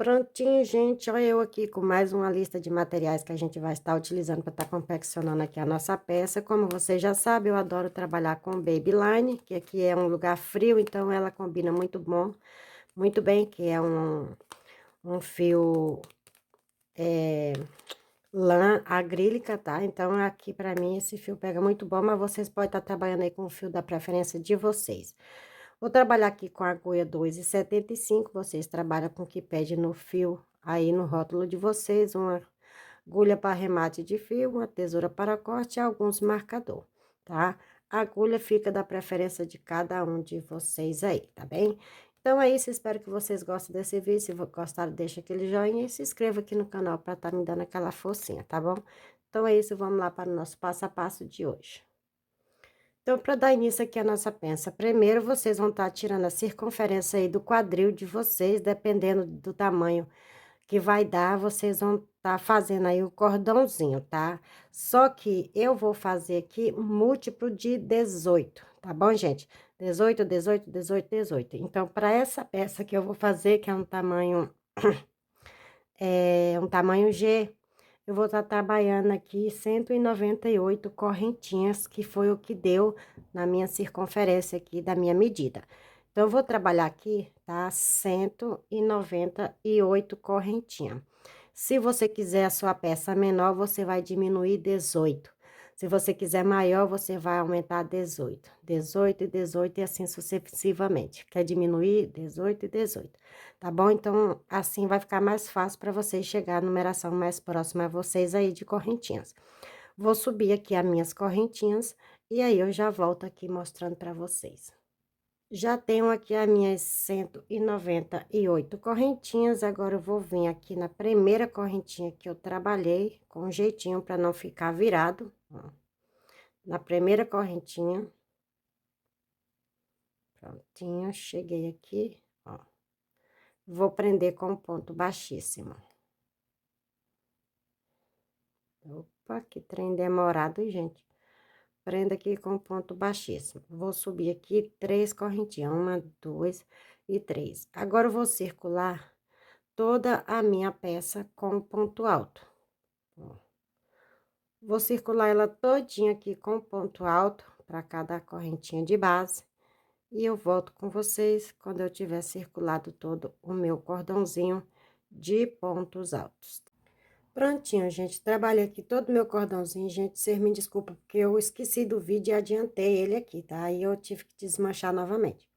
Prontinho, gente. Olha eu aqui com mais uma lista de materiais que a gente vai estar utilizando para estar confeccionando aqui a nossa peça. Como você já sabe, eu adoro trabalhar com Babyline, que aqui é um lugar frio, então ela combina muito bem, que é um fio lã acrílica, tá? Então, aqui para mim esse fio pega muito bom, mas vocês podem estar trabalhando aí com o fio da preferência de vocês. Vou trabalhar aqui com a agulha 2,75, vocês trabalham com o que pede no fio, aí no rótulo de vocês, uma agulha para remate de fio, uma tesoura para corte e alguns marcador, tá? A agulha fica da preferência de cada um de vocês aí, tá bem? Então é isso, espero que vocês gostem desse vídeo. Se gostaram, deixa aquele joinha e se inscreva aqui no canal para estar me dando aquela forcinha, tá bom? Então é isso, vamos lá para o nosso passo a passo de hoje. Então, para dar início aqui à nossa peça, primeiro vocês vão estar tirando a circunferência aí do quadril de vocês, dependendo do tamanho que vai dar, vocês vão estar fazendo aí o cordãozinho, tá? Só que eu vou fazer aqui múltiplo de 18, tá bom, gente? 18, 18, 18, 18. Então, para essa peça que eu vou fazer, que é um tamanho G, eu vou estar trabalhando aqui 198 correntinhas, que foi o que deu na minha circunferência aqui da minha medida. Então, eu vou trabalhar aqui, tá? 198 correntinhas. Se você quiser a sua peça menor, você vai diminuir 18. Se você quiser maior, você vai aumentar 18. 18 e 18 e assim sucessivamente. Quer diminuir? 18 e 18. Tá bom? Então, assim vai ficar mais fácil para vocês chegar à numeração mais próxima a vocês aí de correntinhas. Vou subir aqui as minhas correntinhas e aí eu já volto aqui mostrando para vocês. Já tenho aqui as minhas 198 correntinhas, agora eu vou vir aqui na primeira correntinha que eu trabalhei, com um jeitinho para não ficar virado, ó. Na primeira correntinha, prontinho, cheguei aqui, ó. Vou prender com um ponto baixíssimo. Opa, que trem demorado, gente. Prenda aqui com ponto baixíssimo. Vou subir aqui 3 correntinhas, 1, 2 e 3. Agora, eu vou circular toda a minha peça com ponto alto. Ó. Vou circular ela todinha aqui com ponto alto para cada correntinha de base. E eu volto com vocês quando eu tiver circulado todo o meu cordãozinho de pontos altos. Prontinho, gente, trabalhei aqui todo o meu cordãozinho, gente, vocês me desculpem, porque eu esqueci do vídeo e adiantei ele aqui, tá? Aí eu tive que desmanchar novamente.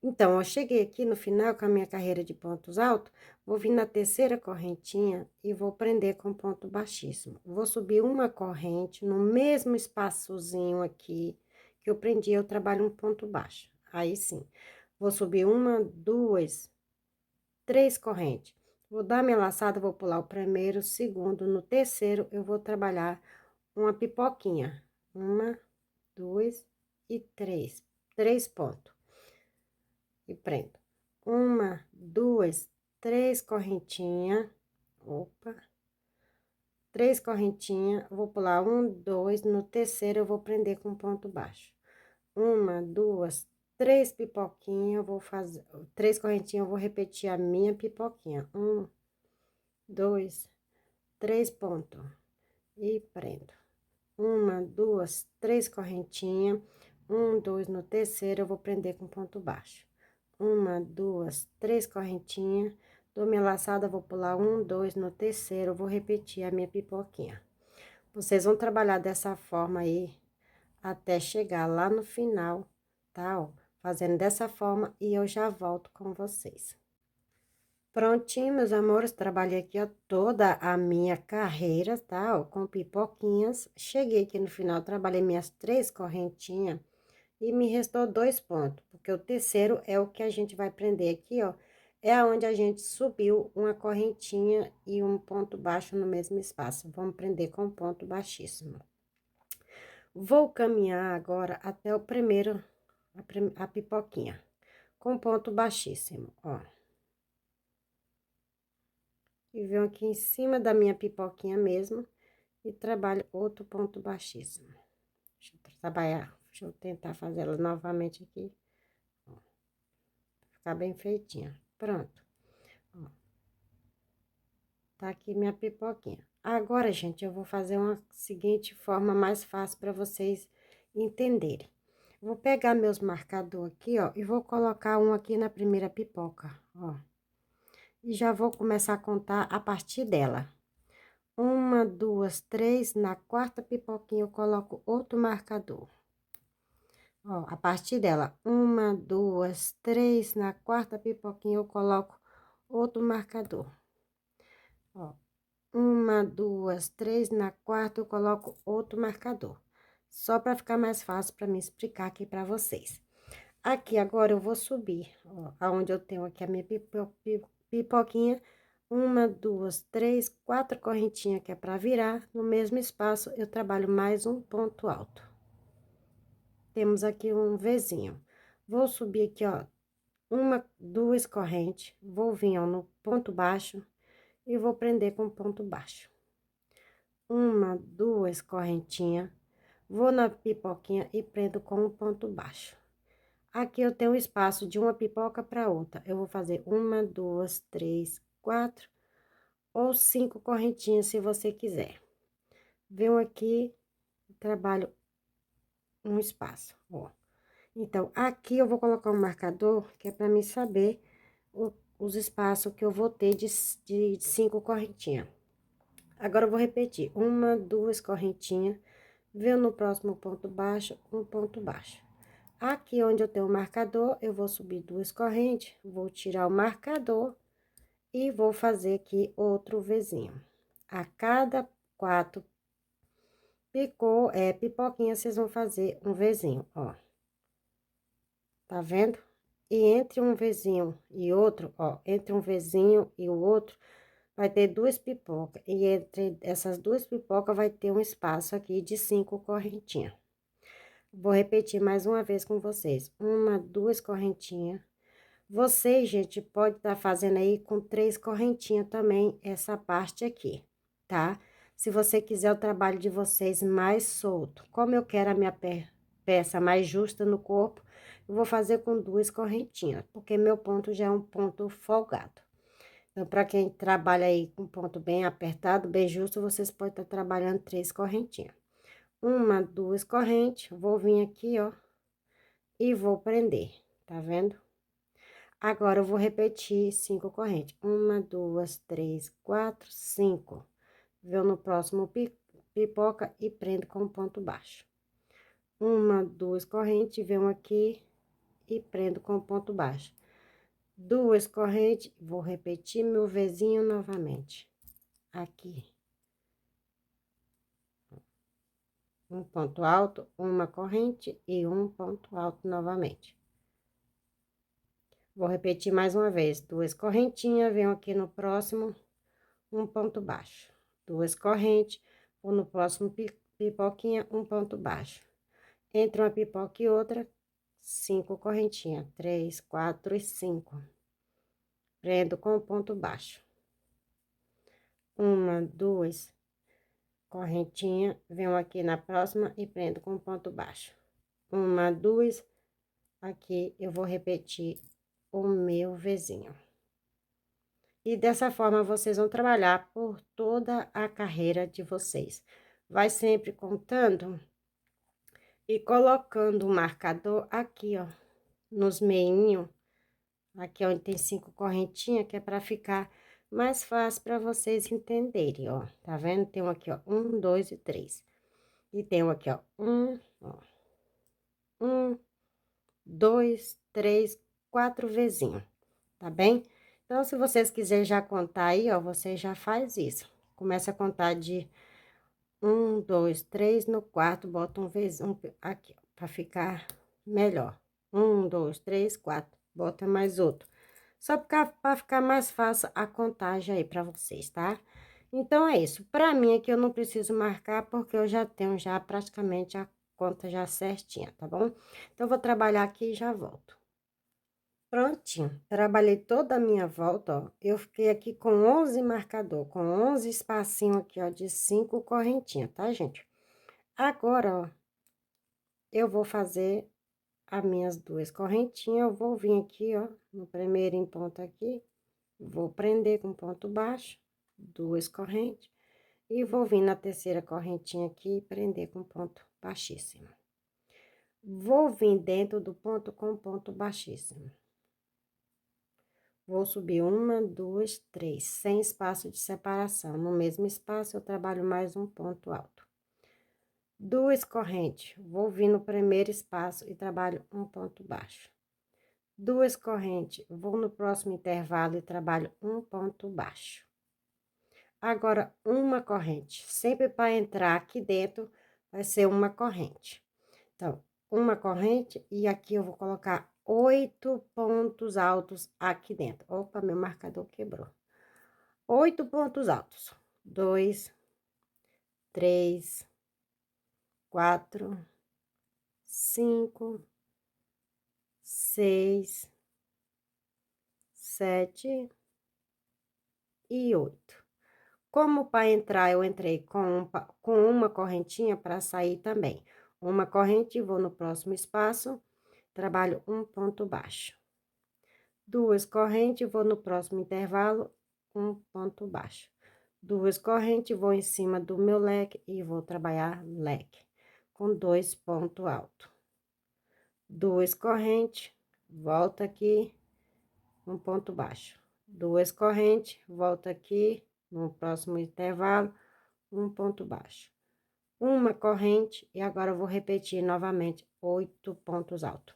Então, eu cheguei aqui no final com a minha carreira de pontos altos, vou vir na terceira correntinha e vou prender com ponto baixíssimo. Vou subir uma corrente no mesmo espaçozinho aqui que eu prendi, eu trabalho um ponto baixo. Aí sim, vou subir uma, duas, três correntes. Vou dar minha laçada, vou pular o primeiro, o segundo, no terceiro eu vou trabalhar uma pipoquinha. Uma, duas e três. Três pontos. E prendo. Uma, duas, três correntinhas. Opa. Três correntinhas, vou pular um, dois, no terceiro eu vou prender com ponto baixo. Uma, duas, três pipoquinhas, eu vou fazer, três correntinhas, eu vou repetir a minha pipoquinha. Um, dois, três pontos. E prendo. Uma, duas, três correntinhas. Um, dois, no terceiro eu vou prender com ponto baixo. Uma, duas, três correntinhas. Dou minha laçada, vou pular um, dois, no terceiro eu vou repetir a minha pipoquinha. Vocês vão trabalhar dessa forma aí, até chegar lá no final, tá? Ó, fazendo dessa forma e eu já volto com vocês. Prontinho, meus amores, trabalhei aqui, ó, toda a minha carreira, tá? Ó, com pipoquinhas. Cheguei aqui no final, trabalhei minhas três correntinhas e me restou 2 pontos, porque o terceiro é o que a gente vai prender aqui, ó. É aonde a gente subiu uma correntinha e um ponto baixo no mesmo espaço. Vamos prender com ponto baixíssimo. Vou caminhar agora até o primeiro, a pipoquinha, com ponto baixíssimo, ó. E venho aqui em cima da minha pipoquinha mesmo e trabalho outro ponto baixíssimo. Deixa eu trabalhar, deixa eu tentar fazer ela novamente aqui, ó, pra ficar bem feitinha. Pronto, ó. tá aqui minha pipoquinha. Agora, gente, eu vou fazer uma seguinte forma mais fácil para vocês entenderem. Vou pegar meus marcador aqui, ó, e vou colocar um aqui na primeira pipoca, ó. E já vou começar a contar a partir dela. Uma, duas, três, na quarta pipoquinha eu coloco outro marcador. Ó, a partir dela, uma, duas, três, na quarta pipoquinha eu coloco outro marcador. Ó, uma, duas, três, na quarta eu coloco outro marcador. Só para ficar mais fácil para me explicar aqui para vocês. Aqui agora eu vou subir, ó, aonde eu tenho aqui a minha pipoquinha. Uma, duas, três, quatro correntinhas que é para virar. No mesmo espaço eu trabalho mais um ponto alto. Temos aqui um Vzinho. Vou subir aqui, ó, uma, duas correntes, vou vir, ó, no ponto baixo e vou prender com ponto baixo. Uma, duas correntinhas, vou na pipoquinha e prendo com um ponto baixo. Aqui eu tenho espaço de uma pipoca para outra. Eu vou fazer uma, duas, três, quatro ou 5 correntinhas, se você quiser. Venho aqui, trabalho um espaço, ó. Então, aqui eu vou colocar um marcador, que é para mim saber os espaços que eu vou ter de 5 correntinhas. Agora, eu vou repetir. Uma, duas correntinhas. Venho no próximo ponto baixo, um ponto baixo. Aqui onde eu tenho o marcador, eu vou subir 2 correntes, vou tirar o marcador e vou fazer aqui outro Vzinho. A cada 4 pipoquinha, vocês vão fazer um Vzinho, ó. Tá vendo? E entre um Vzinho e outro, ó, entre um Vzinho e o outro, vai ter 2 pipocas. E entre essas 2 pipocas vai ter um espaço aqui de 5 correntinhas. Vou repetir mais uma vez com vocês. Uma, duas correntinhas. Vocês, gente, pode estar fazendo aí com 3 correntinhas também, essa parte aqui, tá? Se você quiser o trabalho de vocês mais solto. Como eu quero a minha peça mais justa no corpo, eu vou fazer com 2 correntinhas, porque meu ponto já é um ponto folgado. Então, para quem trabalha aí com ponto bem apertado, bem justo, vocês podem estar trabalhando 3 correntinhas. Uma, duas correntes, vou vir aqui, ó, e vou prender, tá vendo? Agora, eu vou repetir 5 correntes. Uma, duas, três, quatro, 5. Venho no próximo pipoca e prendo com ponto baixo. Uma, duas correntes, venho aqui e prendo com ponto baixo. 2 correntes, vou repetir meu Vzinho novamente. Aqui. Um ponto alto, uma corrente e um ponto alto novamente. Vou repetir mais uma vez. 2 correntinhas, venho aqui no próximo, um ponto baixo. 2 correntes, vou no próximo pipoquinha, um ponto baixo. Entre uma pipoca e outra, 5 correntinhas. 3, 4 e 5. Prendo com ponto baixo. Uma, duas correntinha, venho aqui na próxima e prendo com ponto baixo. Uma, duas, aqui eu vou repetir o meu Vzinho. E dessa forma, vocês vão trabalhar por toda a carreira de vocês. Vai sempre contando e colocando o marcador aqui, ó, nos meinhos, aqui onde tem 5 correntinhas, que é para ficar mais fácil para vocês entenderem, ó. Tá vendo? Tem um aqui, ó, 1, 2 e 3. E tem um aqui, ó, 1, 2, 3, 4 Vzinho, tá bem? Então, se vocês quiserem já contar aí, ó, você já faz isso. Começa a contar de 1, 2, 3, no quarto, bota um Vzinho aqui, ó, pra ficar melhor. 1, 2, 3, 4, bota mais outro. Só pra ficar mais fácil a contagem aí pra vocês, tá? Então, é isso. Pra mim, aqui eu não preciso marcar, porque eu já tenho já praticamente a conta já certinha, tá bom? Então, eu vou trabalhar aqui e já volto. Prontinho, trabalhei toda a minha volta, ó. Eu fiquei aqui com 11 marcador, com 11 espacinho aqui, ó, de 5 correntinhas, tá, gente? Agora, ó, eu vou fazer as minhas 2 correntinhas, eu vou vir aqui, ó, no primeiro em ponto aqui, vou prender com ponto baixo, 2 correntes, e vou vir na terceira correntinha aqui e prender com ponto baixíssimo. Vou vir dentro do ponto com ponto baixíssimo. Vou subir 1, 2, 3, sem espaço de separação. No mesmo espaço, eu trabalho mais um ponto alto. 2 correntes, vou vir no primeiro espaço e trabalho um ponto baixo. 2 correntes, vou no próximo intervalo e trabalho um ponto baixo. Agora, uma corrente, sempre para entrar aqui dentro, vai ser uma corrente. Então, uma corrente, e aqui eu vou colocar 8 pontos altos aqui dentro. Opa, meu marcador quebrou. 8 pontos altos. 2, 3, 4, 5, 6, 7 e 8. Como para entrar, eu entrei com uma correntinha, para sair também. Uma corrente, vou no próximo espaço, trabalho um ponto baixo. 2 correntes, vou no próximo intervalo, um ponto baixo. 2 correntes, vou em cima do meu leque e vou trabalhar leque com 2 pontos altos. 2 correntes, volta aqui, um ponto baixo. 2 correntes, volta aqui, no próximo intervalo, um ponto baixo. Uma corrente, e agora eu vou repetir novamente 8 pontos altos.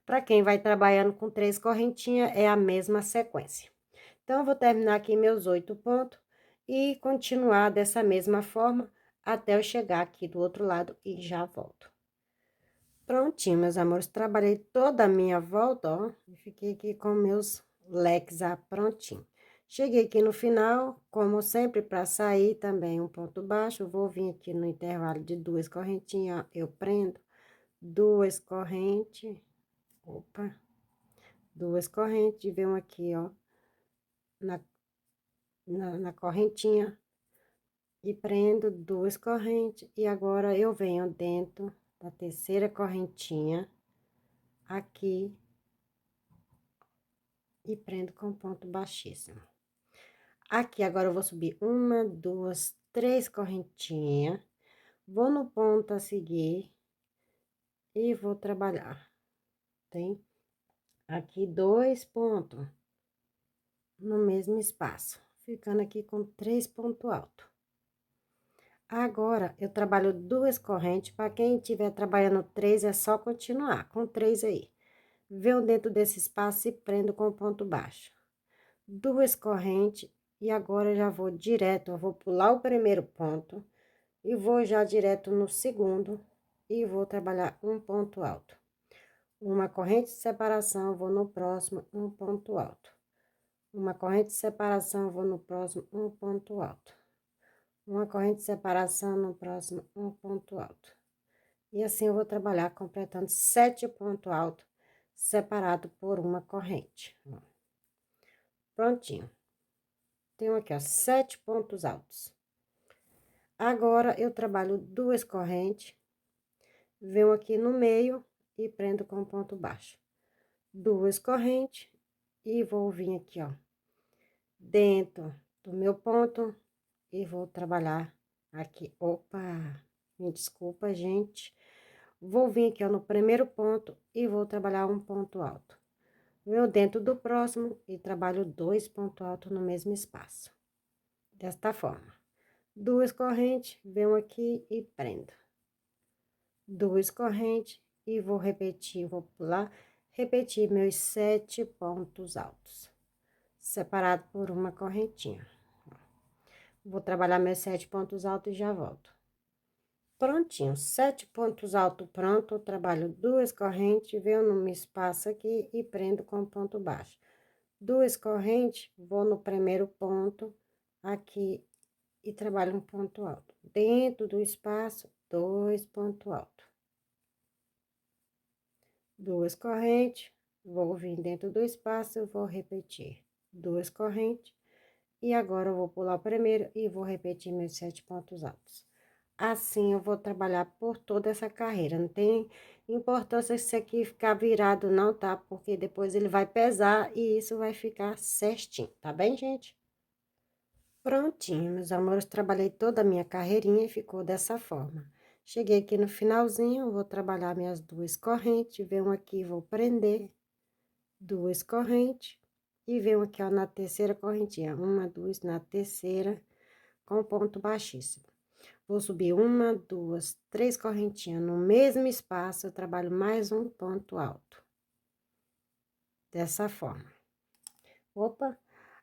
Para quem vai trabalhando com 3 correntinhas, é a mesma sequência. Então, eu vou terminar aqui meus 8 pontos e continuar dessa mesma forma até eu chegar aqui do outro lado e já volto. Prontinho, meus amores, trabalhei toda a minha volta, ó, e fiquei aqui com meus leques prontinho. Cheguei aqui no final, como sempre, para sair também um ponto baixo, vou vir aqui no intervalo de 2 correntinhas, ó, eu prendo 2 correntes, opa, 2 correntes, venho aqui, ó, na correntinha, e prendo 2 correntes, e agora eu venho dentro da terceira correntinha, aqui, e prendo com ponto baixíssimo. Aqui, agora eu vou subir 1, 2, 3 correntinhas, vou no ponto a seguir, e vou trabalhar, tem aqui 2 pontos, no mesmo espaço, ficando aqui com 3 pontos altos. Agora, eu trabalho 2 correntes, para quem estiver trabalhando 3, é só continuar com 3 aí. Venho dentro desse espaço e prendo com ponto baixo. 2 correntes, e agora eu já vou direto, eu vou pular o primeiro ponto, e vou já direto no segundo, e vou trabalhar um ponto alto. Uma corrente de separação, vou no próximo, um ponto alto. Uma corrente de separação, vou no próximo, um ponto alto. Uma corrente de separação, no próximo, um ponto alto. E assim eu vou trabalhar completando 7 pontos altos, separado por uma corrente. Ó. Prontinho. Tenho aqui, ó, 7 pontos altos. Agora, eu trabalho 2 correntes, venho aqui no meio e prendo com ponto baixo. 2 correntes, e vou vir aqui, ó, dentro do meu ponto, e vou trabalhar aqui. Opa, me desculpa, gente. Vou vir aqui, ó, no primeiro ponto e vou trabalhar um ponto alto. Venho dentro do próximo e trabalho 2 pontos altos no mesmo espaço. Desta forma. 2 correntes, venho aqui e prendo. 2 correntes e vou repetir, vou pular, repetir meus 7 pontos altos, separado por uma correntinha. Vou trabalhar meus 7 pontos altos e já volto. Prontinho, 7 pontos altos pronto, eu trabalho 2 correntes, venho no meu espaço aqui e prendo com ponto baixo. 2 correntes, vou no primeiro ponto aqui e trabalho um ponto alto. Dentro do espaço, 2 pontos altos. 2 correntes, vou vir dentro do espaço, eu vou repetir 2 correntes, e agora eu vou pular o primeiro e vou repetir meus 7 pontos altos. Assim, eu vou trabalhar por toda essa carreira, não tem importância isso aqui ficar virado não, tá? Porque depois ele vai pesar e isso vai ficar certinho, tá bem, gente? Prontinho, meus amores, trabalhei toda a minha carreirinha e ficou dessa forma. Cheguei aqui no finalzinho, vou trabalhar minhas duas correntes, venho aqui, vou prender duas correntes e venho aqui, ó, na terceira correntinha, uma, duas, na terceira, com ponto baixíssimo. Vou subir uma, duas, três correntinhas no mesmo espaço, eu trabalho mais um ponto alto. Dessa forma. Opa!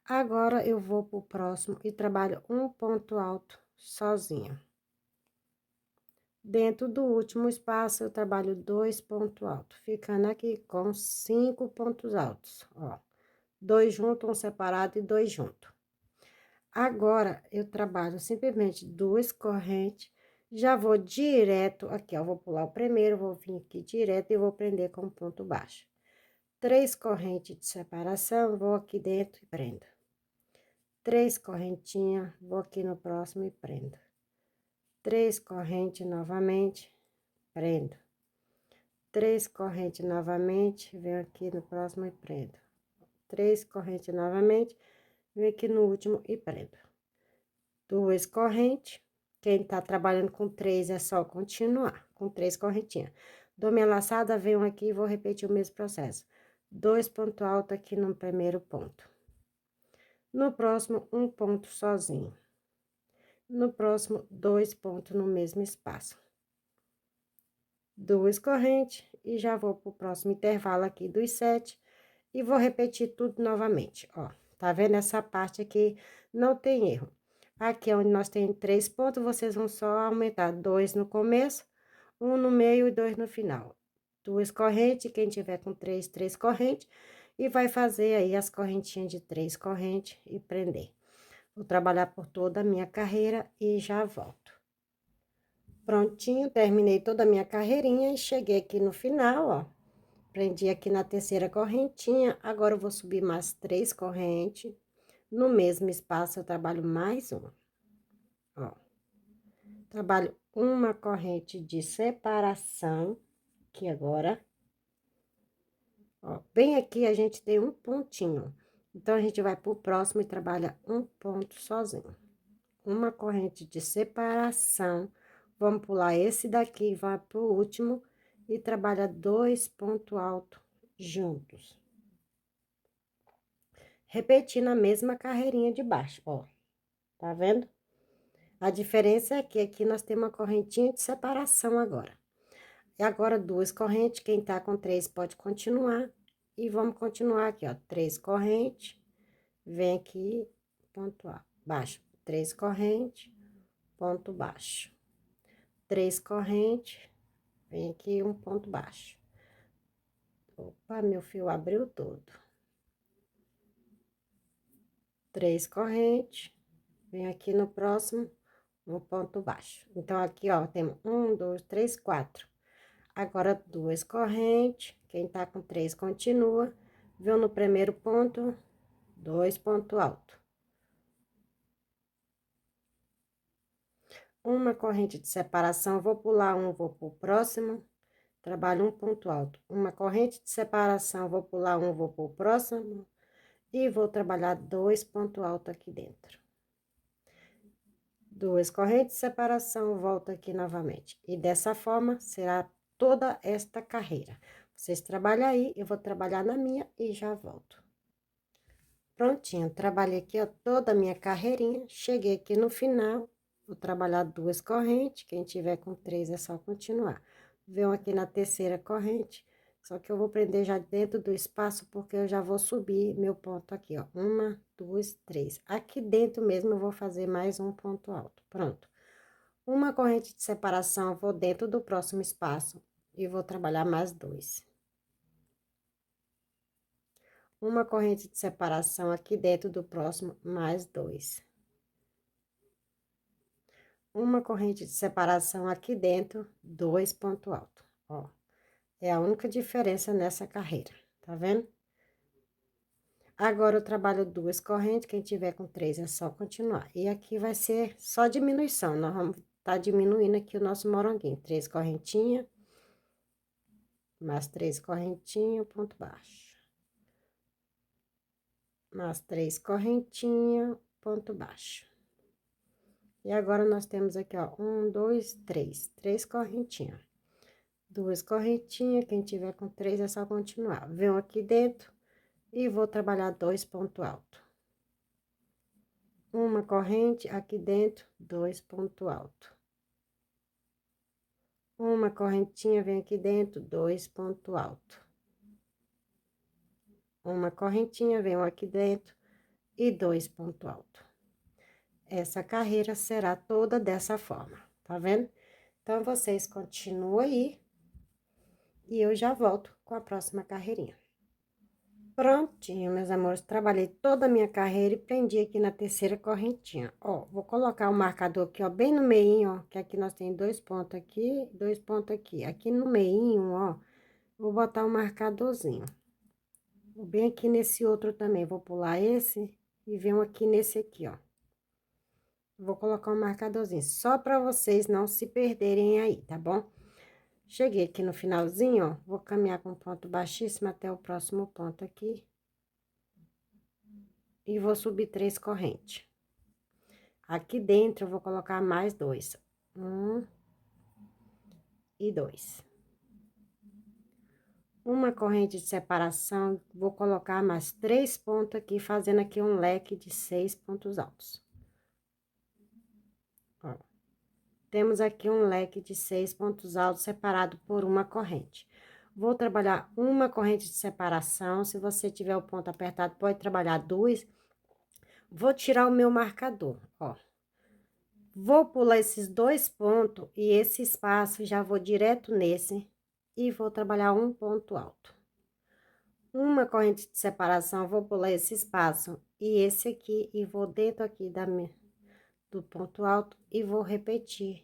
Agora, eu vou pro próximo e trabalho um ponto alto sozinho. Dentro do último espaço, eu trabalho dois pontos altos, ficando aqui com 5 pontos altos, ó. Dois juntos, um separado e dois juntos. Agora, eu trabalho simplesmente duas correntes, já vou direto aqui, ó. Vou pular o primeiro, vou vir aqui direto e vou prender com ponto baixo. Três correntes de separação, vou aqui dentro e prendo. Três correntinhas, vou aqui no próximo e prendo. Três correntes novamente, prendo. Três correntes novamente, venho aqui no próximo e prendo. Três correntes novamente, venho aqui no último e prendo. Duas correntes, quem tá trabalhando com três é só continuar, com três correntinhas. Dou minha laçada, venho aqui e vou repetir o mesmo processo. Dois pontos altos aqui no primeiro ponto. No próximo, um ponto sozinho. No próximo, dois pontos no mesmo espaço. Duas correntes e já vou pro próximo intervalo aqui dos 7 e vou repetir tudo novamente, ó. Tá vendo essa parte aqui? Não tem erro. Aqui onde nós temos 3 pontos, vocês vão só aumentar 2 no começo, um no meio e 2 no final. Duas correntes, quem tiver com três correntes, e vai fazer aí as correntinhas de 3 correntes e prender. Vou trabalhar por toda a minha carreira e já volto. Prontinho, terminei toda a minha carreirinha e cheguei aqui no final, ó. Prendi aqui na terceira correntinha, agora eu vou subir mais 3 correntes. No mesmo espaço, eu trabalho mais uma, ó. Trabalho uma corrente de separação, aqui agora. Ó, bem aqui a gente tem um pontinho. Então, a gente vai pro próximo e trabalha um ponto sozinho. Uma corrente de separação. Vamos pular esse daqui, vai pro último e trabalha dois pontos altos juntos. Repetindo a mesma carreirinha de baixo, ó. Tá vendo? A diferença é que aqui nós temos uma correntinha de separação agora. E agora, duas correntes, quem tá com 3 pode continuar. E vamos continuar aqui, ó. 3 correntes, vem aqui, ponto baixo. 3 correntes, ponto baixo. 3 correntes, vem aqui um ponto baixo. Opa, meu fio abriu todo. 3 correntes, vem aqui no próximo, um ponto baixo. Então, aqui, ó, temos 1, 2, 3, 4. Agora, duas correntes, quem tá com 3 continua. Viu no primeiro ponto, 2 pontos altos. Uma corrente de separação, vou pular um, vou pro próximo. Trabalho um ponto alto. Uma corrente de separação, vou pular um, vou pro próximo. E vou trabalhar 2 pontos altos aqui dentro. Duas correntes de separação, volto aqui novamente. E dessa forma, será toda esta carreira. Vocês trabalham aí, eu vou trabalhar na minha e já volto. Prontinho, trabalhei aqui, ó, toda a minha carreirinha. Cheguei aqui no final, vou trabalhar duas correntes. Quem tiver com 3 é só continuar. Venho aqui na terceira corrente, só que eu vou prender já dentro do espaço, porque eu já vou subir meu ponto aqui, ó. Uma, duas, três. Aqui dentro mesmo eu vou fazer mais um ponto alto. Pronto. Uma corrente de separação, eu vou dentro do próximo espaço e vou trabalhar mais 2. Uma corrente de separação aqui dentro do próximo, mais 2. Uma corrente de separação aqui dentro, 2 pontos altos, ó. É a única diferença nessa carreira, tá vendo? Agora, eu trabalho duas correntes, quem tiver com 3 é só continuar. E aqui vai ser só diminuição, nós vamos tá diminuindo aqui o nosso moranguinho. 3 correntinhas, mais 3 correntinhas, ponto baixo. Mais 3 correntinhas, ponto baixo. E agora, nós temos aqui, ó, 1, 2, 3, 3 correntinhas. 2 correntinhas, quem tiver com 3 é só continuar. Venho aqui dentro e vou trabalhar 2 pontos altos. Uma corrente, aqui dentro, 2 pontos altos. Uma correntinha, vem aqui dentro, 2 pontos altos. Uma correntinha, venho aqui dentro e 2 pontos altos. Essa carreira será toda dessa forma, tá vendo? Então, vocês continuam aí e eu já volto com a próxima carreirinha. Prontinho, meus amores, trabalhei toda a minha carreira e prendi aqui na terceira correntinha. Ó, vou colocar o marcador aqui, ó, bem no meinho, ó, que aqui nós tem 2 pontos aqui, 2 pontos aqui. Aqui no meinho, ó, vou botar o marcadorzinho. Bem aqui nesse outro também, vou pular esse e venho aqui nesse aqui, ó. Vou colocar um marcadorzinho, só pra vocês não se perderem aí, tá bom? Cheguei aqui no finalzinho, ó, vou caminhar com ponto baixíssimo até o próximo ponto aqui. E vou subir 3 correntes. Aqui dentro, eu vou colocar mais 2. 1 e 2. Uma corrente de separação, vou colocar mais 3 pontos aqui, fazendo aqui um leque de 6 pontos altos. Ó. Temos aqui um leque de 6 pontos altos separado por uma corrente. Vou trabalhar uma corrente de separação, se você tiver o ponto apertado, pode trabalhar 2. Vou tirar o meu marcador, ó. Vou pular esses 2 pontos e esse espaço, já vou direto nesse e vou trabalhar um ponto alto. Uma corrente de separação, vou pular esse espaço e esse aqui, e vou dentro aqui do ponto alto e vou repetir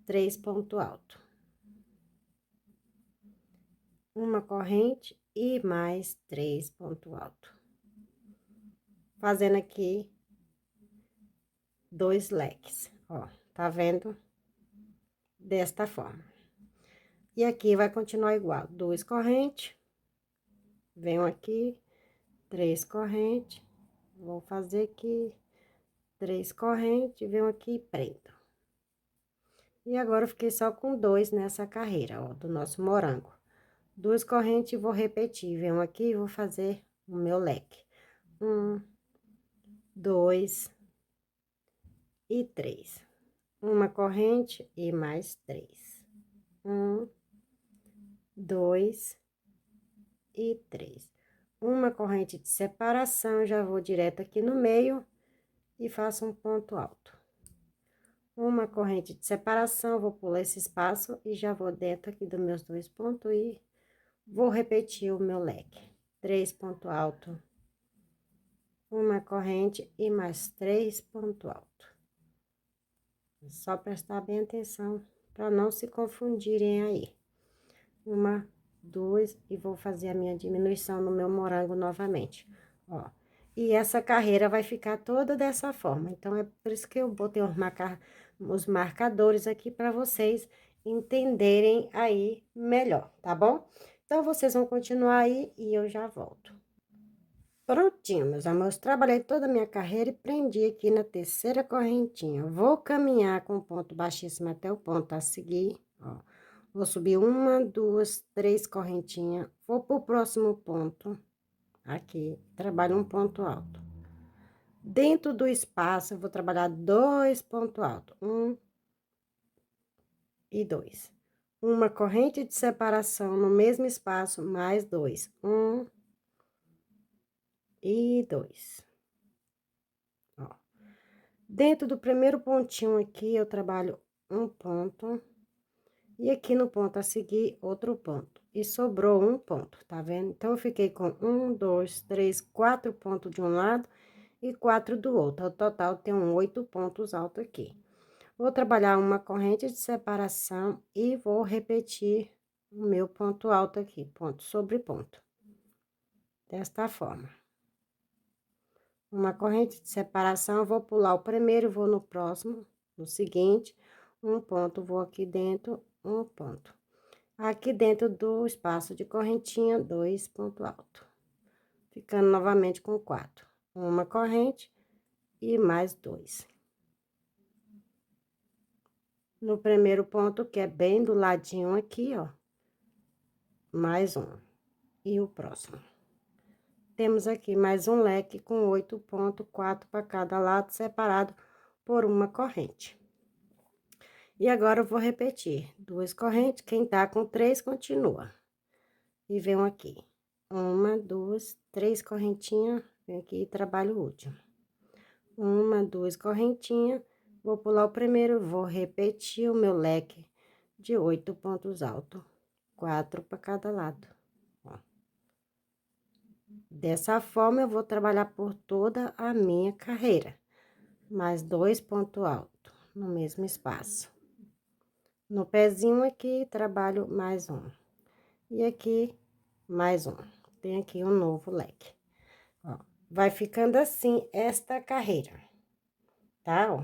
3 pontos altos. Uma corrente e mais 3 pontos altos. Fazendo aqui 2 leques, ó, tá vendo? Desta forma. E aqui vai continuar igual, 2 correntes, venho aqui, 3 correntes, vou fazer aqui 3 correntes, venho aqui e prendo. E agora, eu fiquei só com 2 nessa carreira, ó, do nosso morango. 2 correntes, vou repetir, venho aqui e vou fazer o meu leque. 1, 2 e 3. Uma corrente e mais 3. 1, 2 e 3. Uma corrente de separação, já vou direto aqui no meio e faço um ponto alto. Uma corrente de separação, vou pular esse espaço e já vou dentro aqui dos meus 2 pontos e vou repetir o meu leque. 3 pontos altos, uma corrente e mais 3 pontos altos. Só prestar bem atenção para não se confundirem aí. Uma, 2 e vou fazer a minha diminuição no meu morango novamente, ó. E essa carreira vai ficar toda dessa forma, então é por isso que eu botei os marcadores aqui para vocês entenderem aí melhor, tá bom? Então, vocês vão continuar aí e eu já volto. Prontinho, meus amores, trabalhei toda a minha carreira e prendi aqui na terceira correntinha. Vou caminhar com o ponto baixíssimo até o ponto a seguir, ó. Vou subir uma, 2, 3 correntinhas, vou pro próximo ponto, aqui, trabalho um ponto alto. Dentro do espaço, eu vou trabalhar 2 pontos altos, 1 e 2. Uma corrente de separação no mesmo espaço, mais 2, 1 e 2. Ó. Dentro do primeiro pontinho aqui, eu trabalho um ponto. E aqui no ponto a seguir, outro ponto. E sobrou um ponto, tá vendo? Então, eu fiquei com 1, 2, 3, 4 pontos de um lado e 4 do outro. Ao total, tem 8 pontos altos aqui. Vou trabalhar uma corrente de separação e vou repetir o meu ponto alto aqui, ponto sobre ponto. Desta forma. Uma corrente de separação, eu vou pular o primeiro, vou no próximo, no seguinte, um ponto, vou aqui dentro, um ponto. Aqui dentro do espaço de correntinha, 2 pontos altos. Ficando novamente com 4. Uma corrente e mais 2. no primeiro ponto, que é bem do ladinho aqui, ó, mais um. E o próximo. Temos aqui mais um leque com 8 pontos, 4 para cada lado, separado por uma corrente. E agora eu vou repetir, 2 correntes, quem tá com 3 continua. E venho aqui, 1, 2, 3 correntinhas, venho aqui e trabalho o último. 1, 2 correntinhas, vou pular o primeiro, vou repetir o meu leque de 8 pontos altos, 4 para cada lado. Ó. Dessa forma, eu vou trabalhar por toda a minha carreira, mais 2 pontos altos no mesmo espaço. No pezinho aqui, trabalho mais um. E aqui, mais um. Tem aqui um novo leque. Ó, vai ficando assim esta carreira, tá? Ó,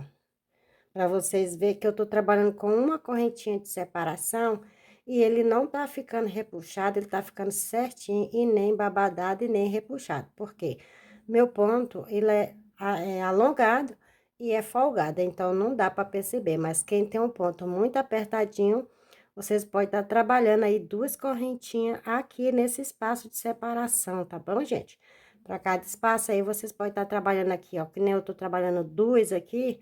pra vocês verem que eu tô trabalhando com uma correntinha de separação e ele não tá ficando repuxado, ele tá ficando certinho e nem babadado e nem repuxado. Por quê? Meu ponto, ele é alongado e é folgado, então não dá pra perceber. Mas quem tem um ponto muito apertadinho, vocês podem estar trabalhando aí 2 correntinhas aqui nesse espaço de separação, tá bom, gente? Para cada espaço aí, vocês podem estar trabalhando aqui, ó, que nem eu tô trabalhando 2 aqui,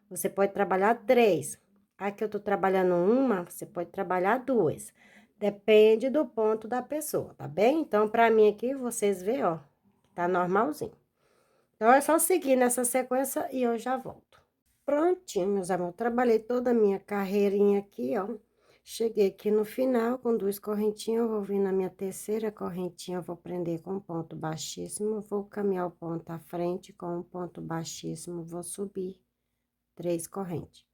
você pode trabalhar 3. Aqui eu tô trabalhando uma, você pode trabalhar 2. Depende do ponto da pessoa, tá bem? Então, pra mim aqui, vocês veem, ó, tá normalzinho. Então, é só seguir nessa sequência e eu já volto. Prontinho, meus amores, trabalhei toda a minha carreirinha aqui, ó. Cheguei aqui no final com 2 correntinhas, eu vou vir na minha terceira correntinha, eu vou prender com um ponto baixíssimo, vou caminhar o ponto à frente com um ponto baixíssimo, vou subir 3 correntes.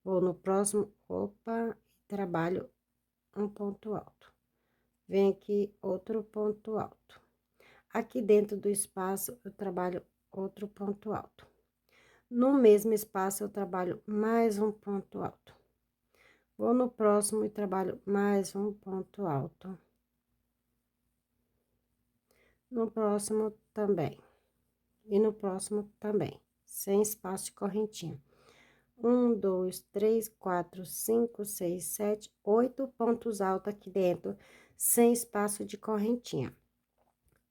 Vou no próximo, opa, trabalho um ponto alto. Vem aqui outro ponto alto. Aqui dentro do espaço, eu trabalho outro ponto alto. No mesmo espaço, eu trabalho mais um ponto alto. Vou no próximo e trabalho mais um ponto alto. No próximo também. E no próximo também, sem espaço de correntinha. 1, 2, 3, 4, 5, 6, 7, 8 pontos altos aqui dentro, sem espaço de correntinha.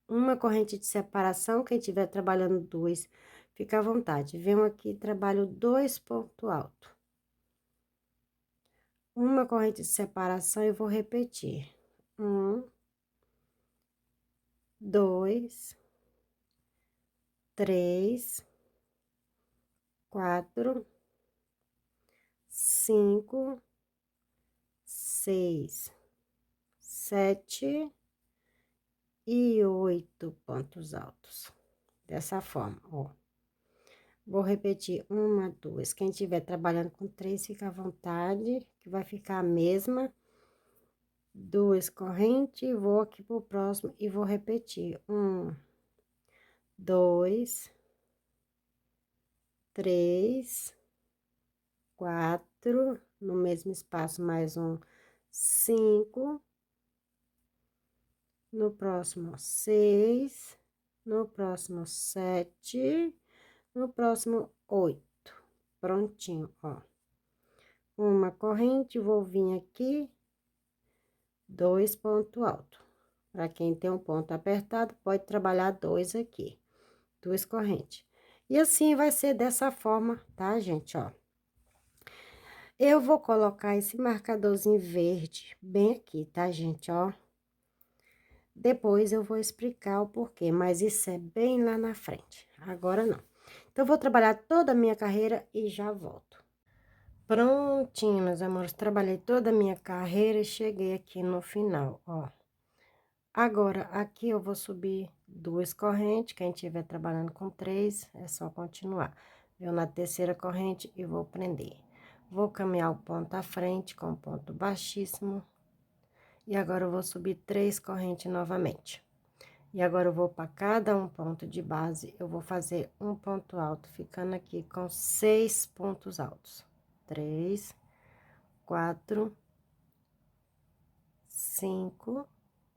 Uma corrente de separação, quem estiver trabalhando 2, fica à vontade. Venho aqui, trabalho 2 pontos altos. Uma corrente de separação, eu vou repetir. 1, 2, 3, 4, 5, 6, 7 e 8 pontos altos. Dessa forma, ó. Vou repetir 1, 2. Quem estiver trabalhando com 3, fica à vontade, que vai ficar a mesma. 2 correntes, vou aqui pro próximo e vou repetir. 1, 2, 3, 4, no mesmo espaço, mais um, 5. No próximo, 6. No próximo, 7. No próximo, 8. Prontinho, ó. Uma corrente, vou vir aqui, 2 pontos altos. Para quem tem um ponto apertado, pode trabalhar 2 aqui, 2 correntes. E assim vai ser dessa forma, tá, gente, ó. Eu vou colocar esse marcadorzinho verde bem aqui, tá, gente, ó. Depois eu vou explicar o porquê, mas isso é bem lá na frente, agora não. Então, eu vou trabalhar toda a minha carreira e já volto. Prontinho, meus amores, trabalhei toda a minha carreira e cheguei aqui no final, ó. Agora, aqui eu vou subir 2 correntes, quem estiver trabalhando com 3, é só continuar. Eu na terceira corrente e vou prender. Vou caminhar o ponto à frente com ponto baixíssimo. E agora eu vou subir 3 correntes novamente. E agora eu vou para cada um ponto de base, eu vou fazer um ponto alto, ficando aqui com 6 pontos altos. 3, 4, 5,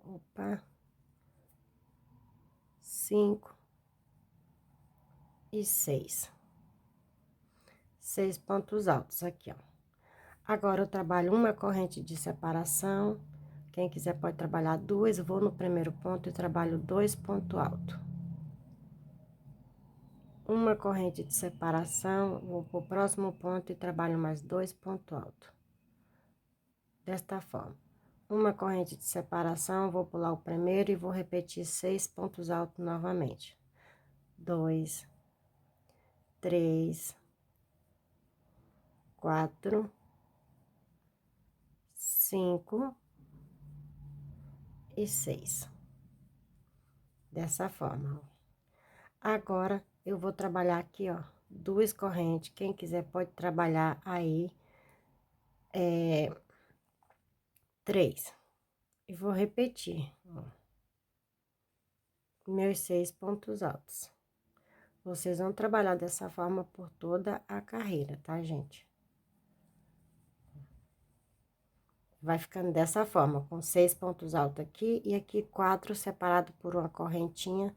opa, 5 e 6. 6 pontos altos aqui, ó. Agora, eu trabalho uma corrente de separação. Quem quiser pode trabalhar duas. Vou no primeiro ponto e trabalho 2 pontos altos. Uma corrente de separação, vou pro próximo ponto e trabalho mais 2 pontos altos. Desta forma. Uma corrente de separação, vou pular o primeiro e vou repetir 6 pontos altos novamente. 2, 3, 4, 5 e 6. Dessa forma, ó. Agora, eu vou trabalhar aqui, ó, 2 correntes. Quem quiser pode trabalhar aí, 3. E vou repetir, ó, meus 6 pontos altos. Vocês vão trabalhar dessa forma por toda a carreira, tá, gente? Vai ficando dessa forma, com 6 pontos altos aqui e aqui 4 separado por uma correntinha.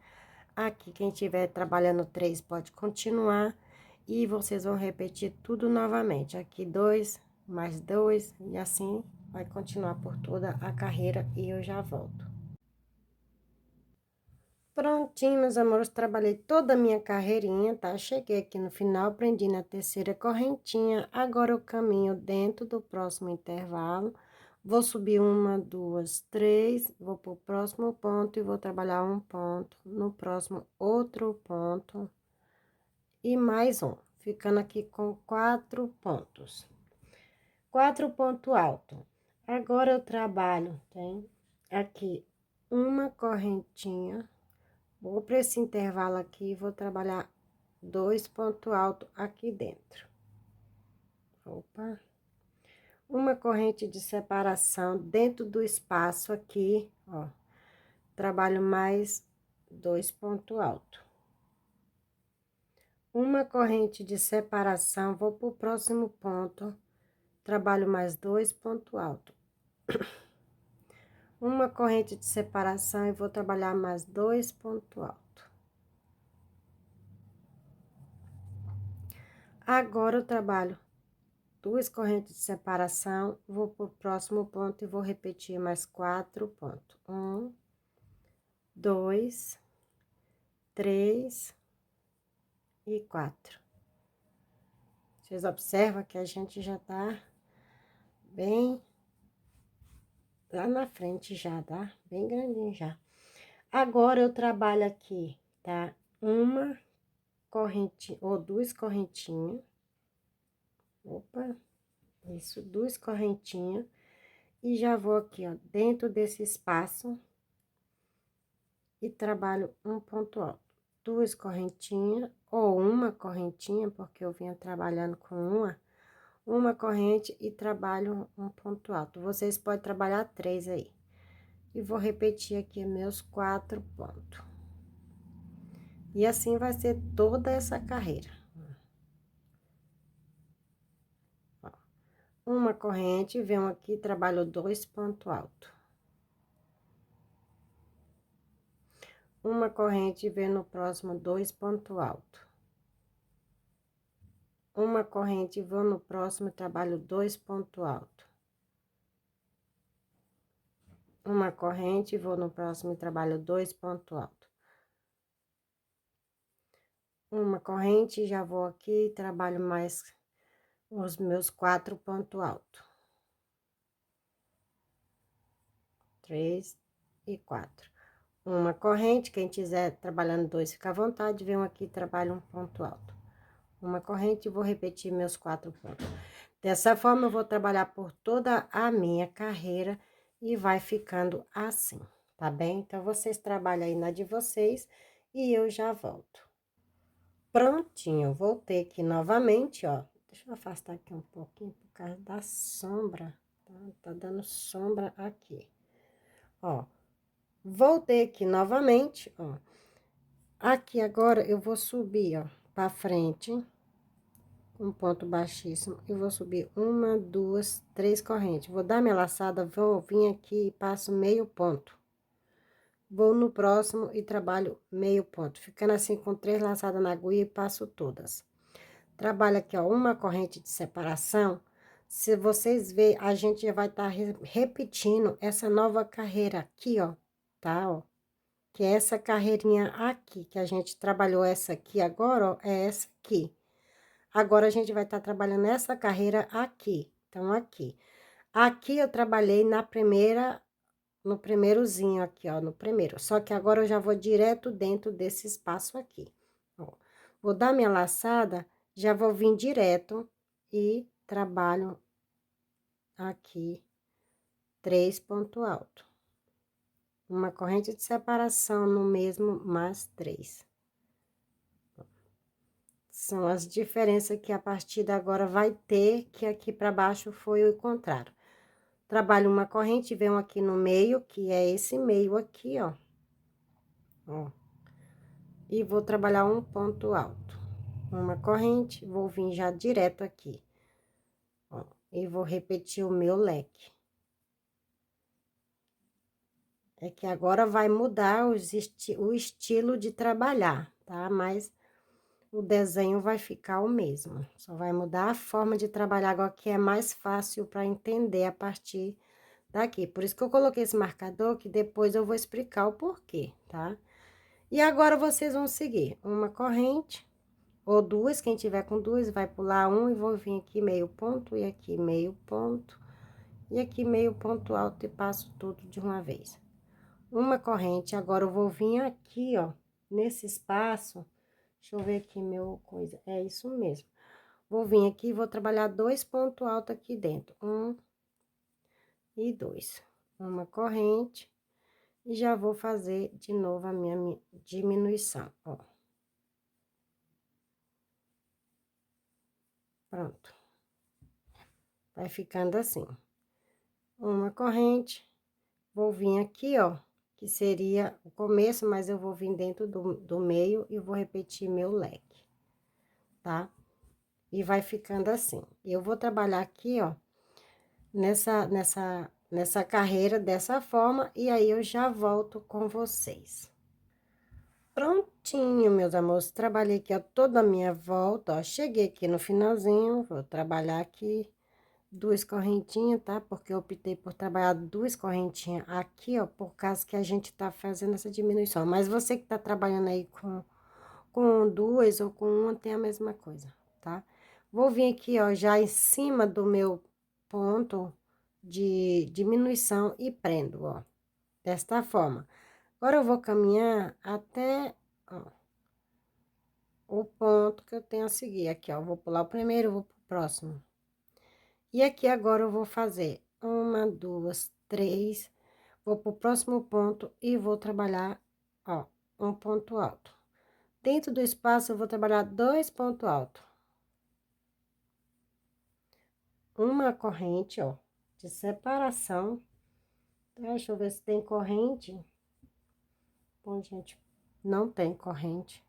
Aqui, quem estiver trabalhando 3 pode continuar e vocês vão repetir tudo novamente. Aqui 2, mais 2 e assim vai continuar por toda a carreira e eu já volto. Prontinho, meus amores, trabalhei toda a minha carreirinha, tá? Cheguei aqui no final, prendi na terceira correntinha. Agora eu caminho dentro do próximo intervalo. Vou subir uma, duas, três, vou pro próximo ponto e vou trabalhar um ponto. No próximo, outro ponto. E mais um, ficando aqui com 4 pontos. 4 pontos altos. Agora eu trabalho, tem aqui uma correntinha. Vou para esse intervalo aqui, vou trabalhar 2 pontos altos aqui dentro. Opa. Uma corrente de separação dentro do espaço aqui, ó. Trabalho mais 2 pontos altos. Uma corrente de separação, vou pro próximo ponto, trabalho mais 2 pontos altos. Uma corrente de separação e vou trabalhar mais 2 pontos altos. Agora, eu trabalho 2 correntes de separação, vou pro próximo ponto e vou repetir mais 4 pontos. 1, 2, 3 e 4. Vocês observam que a gente já tá bem lá na frente já, tá? Bem grandinho já. Agora, eu trabalho aqui, tá? Uma corrente, ou 2 correntinhas. Opa, isso, 2 correntinhas. E já vou aqui, ó, dentro desse espaço. E trabalho um ponto alto. 2 correntinhas, ou uma correntinha, porque eu vinha trabalhando com uma corrente e trabalho um ponto alto. Vocês podem trabalhar 3 aí. E vou repetir aqui meus 4 pontos. E assim vai ser toda essa carreira. Ó, uma corrente, venho aqui, trabalho 2 pontos altos. Uma corrente, venho no próximo 2 pontos altos. Uma corrente, vou no próximo, trabalho 2 pontos altos. Uma corrente, vou no próximo e trabalho 2 pontos altos. Uma corrente, já vou aqui e trabalho mais os meus 4 pontos altos. 3 e 4. Uma corrente, quem quiser trabalhando 2, fica à vontade, venho aqui e trabalho um ponto alto. Uma corrente, vou repetir meus 4 pontos. Dessa forma, eu vou trabalhar por toda a minha carreira e vai ficando assim, tá bem? Então, vocês trabalham aí na de vocês e eu já volto. Prontinho, voltei aqui novamente, ó. Deixa eu afastar aqui um pouquinho por causa da sombra, tá? Tá dando sombra aqui. Ó, voltei aqui novamente, ó. Aqui agora eu vou subir, ó, pra frente, um ponto baixíssimo, e vou subir uma, duas, 3 correntes. Vou dar minha laçada, vou vir aqui e passo meio ponto. Vou no próximo e trabalho meio ponto, ficando assim com 3 laçadas na agulha e passo todas. Trabalho aqui, ó, uma corrente de separação, Se vocês verem, a gente já vai estar repetindo essa nova carreira aqui, ó, tá, ó. Que é essa carreirinha aqui, que a gente trabalhou essa aqui agora, ó, é essa aqui. Agora, a gente vai estar trabalhando essa carreira aqui. Então, aqui. Aqui eu trabalhei na primeira, no primeirozinho aqui, ó, no primeiro. Só que agora eu já vou direto dentro desse espaço aqui, ó. Vou dar minha laçada, já vou vir direto e trabalho aqui 3 pontos altos. Uma corrente de separação no mesmo, mais 3. São as diferenças que a partir de agora vai ter, que aqui para baixo foi o contrário. Trabalho uma corrente, venho aqui no meio, que é esse meio aqui, ó. Ó. E vou trabalhar um ponto alto. Uma corrente, vou vir já direto aqui. Ó, e vou repetir o meu leque. É que agora vai mudar o estilo de trabalhar, tá? Mas o desenho vai ficar o mesmo. Só vai mudar a forma de trabalhar agora, que é mais fácil para entender a partir daqui. Por isso que eu coloquei esse marcador, que depois eu vou explicar o porquê, tá? E agora vocês vão seguir uma corrente, ou duas, quem tiver com duas, vai pular um e vou vir aqui meio ponto, e aqui meio ponto, e aqui meio ponto alto e passo tudo de uma vez. Uma corrente, agora eu vou vir aqui, ó, nesse espaço, deixa eu ver aqui meu coisa, é isso mesmo. Vou vir aqui e vou trabalhar 2 pontos altos aqui dentro, 1 e 2. Uma corrente, e já vou fazer de novo a minha diminuição, ó. Pronto. Vai ficando assim. Uma corrente, vou vir aqui, ó, que seria o começo, mas eu vou vir dentro do meio e vou repetir meu leque, tá? E vai ficando assim. Eu vou trabalhar aqui, ó, nessa carreira dessa forma, e aí eu já volto com vocês. Prontinho, meus amores, trabalhei aqui, ó, toda a minha volta, ó, cheguei aqui no finalzinho, vou trabalhar aqui 2 correntinhas, tá? Porque eu optei por trabalhar 2 correntinhas aqui, ó, por causa que a gente tá fazendo essa diminuição. Mas você que tá trabalhando aí com 2 ou com uma, tem a mesma coisa, tá? Vou vir aqui, ó, já em cima do meu ponto de diminuição e prendo, ó, desta forma. Agora, eu vou caminhar até, ó, o ponto que eu tenho a seguir. Aqui, ó, eu vou pular o primeiro, vou pro próximo. E aqui agora eu vou fazer 1, 2, 3, vou pro próximo ponto e vou trabalhar, ó, um ponto alto. Dentro do espaço, eu vou trabalhar 2 pontos altos. Uma corrente, ó, de separação. Deixa eu ver se tem corrente. Bom, gente, não tem corrente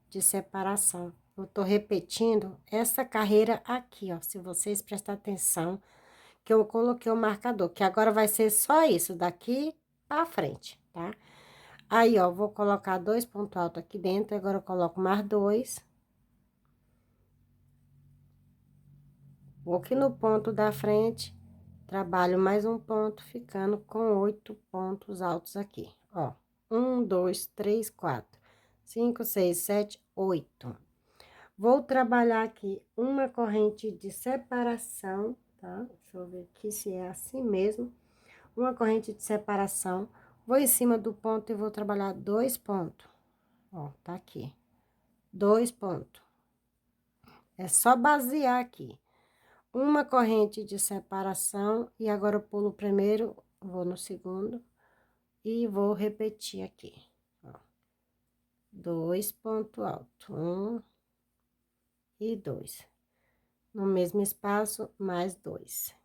de separação. Eu tô repetindo essa carreira aqui, ó, se vocês prestarem atenção, que eu coloquei o marcador, que agora vai ser só isso, daqui pra frente, tá? Aí, ó, vou colocar 2 pontos altos aqui dentro, agora eu coloco mais 2. Vou aqui no ponto da frente, trabalho mais um ponto, ficando com 8 pontos altos aqui, ó. 1, 2, 3, 4, 5, 6, 7, 8. Vou trabalhar aqui uma corrente de separação, tá? Deixa eu ver aqui se é assim mesmo. Uma corrente de separação. Vou em cima do ponto e vou trabalhar 2 pontos. Ó, tá aqui. 2 pontos. É só basear aqui. Uma corrente de separação, e agora eu pulo o primeiro, vou no segundo, e vou repetir aqui, ó. 2 pontos altos, 1 e 2. No mesmo espaço, mais 2.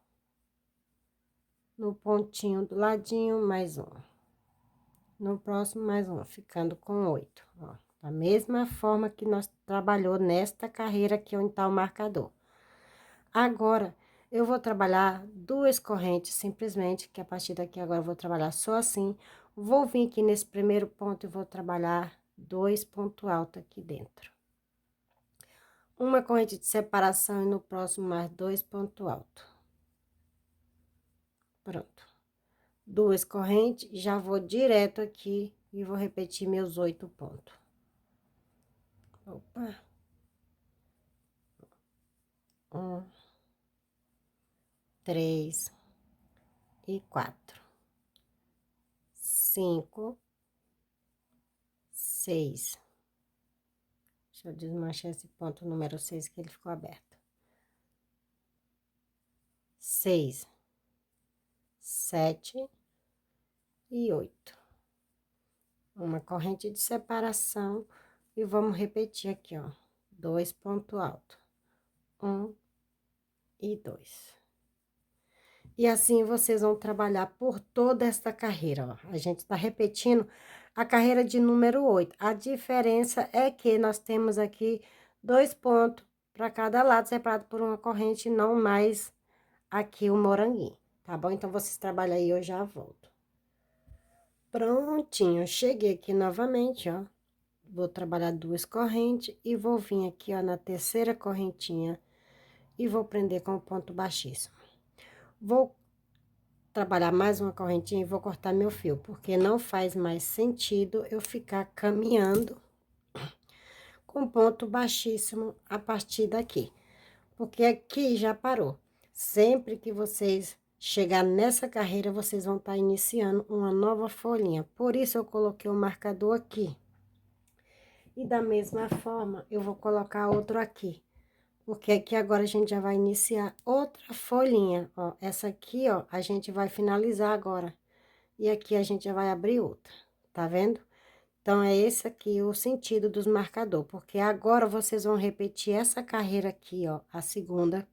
No pontinho do ladinho, mais um. No próximo, mais um, ficando com 8, ó. Da mesma forma que nós trabalhou nesta carreira aqui, onde tá o marcador. Agora, eu vou trabalhar 2 correntes, simplesmente, que a partir daqui agora eu vou trabalhar só assim. Vou vir aqui nesse primeiro ponto e vou trabalhar 2 pontos altos aqui dentro. uma corrente de separação e no próximo mais 2 pontos altos. Pronto. 2 correntes, já vou direto aqui e vou repetir meus 8 pontos. Opa. 1, 3 e 4, 5, 6. Deixa eu desmanchar esse ponto número 6 que ele ficou aberto. 6, 7 e 8. Uma corrente de separação e vamos repetir aqui, ó, 2 pontos altos. 1 e 2. E assim vocês vão trabalhar por toda esta carreira, ó. A gente tá repetindo a carreira de número 8. A diferença é que nós temos aqui 2 pontos para cada lado, separado por uma corrente, não mais aqui o moranguinho, tá bom? Então, vocês trabalham aí, eu já volto. Prontinho, cheguei aqui novamente, ó. Vou trabalhar 2 correntes e vou vir aqui, ó, na terceira correntinha e vou prender com o ponto baixíssimo. Vou trabalhar mais uma correntinha e vou cortar meu fio, porque não faz mais sentido eu ficar caminhando com ponto baixíssimo a partir daqui, porque aqui já parou. Sempre que vocês chegar nessa carreira, vocês vão estar iniciando uma nova folhinha. Por isso, eu coloquei o marcador aqui. E da mesma forma, eu vou colocar outro aqui. Porque aqui agora a gente já vai iniciar outra folhinha, ó. Essa aqui, ó, a gente vai finalizar agora. E aqui a gente já vai abrir outra, tá vendo? Então, é esse aqui o sentido dos marcadores. Porque agora vocês vão repetir essa carreira aqui, ó, a segunda.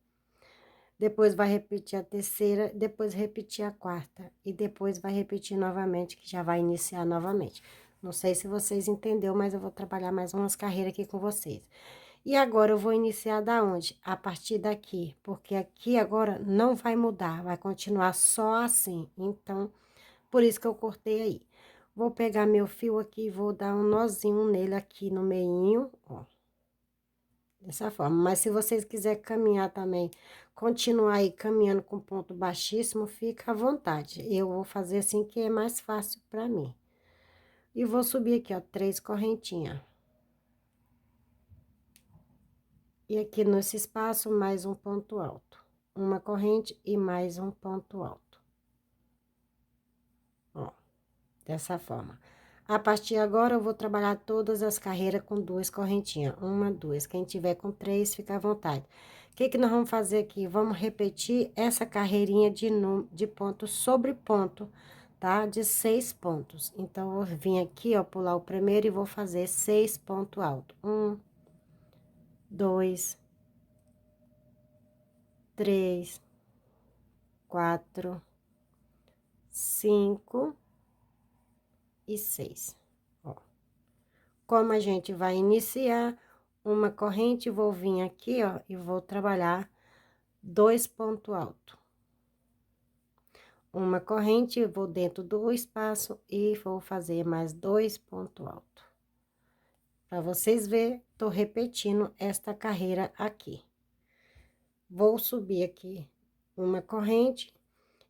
Depois vai repetir a terceira, depois repetir a quarta. E depois vai repetir novamente, que já vai iniciar novamente. Não sei se vocês entenderam, mas eu vou trabalhar mais umas carreiras aqui com vocês. E agora, eu vou iniciar da onde? A partir daqui, porque aqui agora não vai mudar, vai continuar só assim. Então, por isso que eu cortei aí. Vou pegar meu fio aqui e vou dar um nozinho nele aqui no meinho, ó. Dessa forma, mas se vocês quiserem caminhar também, continuar aí caminhando com ponto baixíssimo, fica à vontade. Eu vou fazer assim que é mais fácil pra mim. E vou subir aqui, ó, 3 correntinhas. E aqui nesse espaço, mais um ponto alto. Uma corrente e mais um ponto alto. Ó, dessa forma. A partir de agora, eu vou trabalhar todas as carreiras com 2 correntinhas. 1, 2. Quem tiver com 3, fica à vontade. O que que nós vamos fazer aqui? Vamos repetir essa carreirinha de ponto sobre ponto, tá? De 6 pontos. Então, eu vou vir aqui, ó, pular o primeiro e vou fazer 6 pontos altos. 1, 2, 3, 4, 5 e 6. Ó. Como a gente vai iniciar uma corrente, vou vir aqui, ó, e vou trabalhar 2 pontos altos. Uma corrente, vou dentro do espaço e vou fazer mais 2 pontos altos. Para vocês verem, tô repetindo esta carreira aqui. Vou subir aqui uma corrente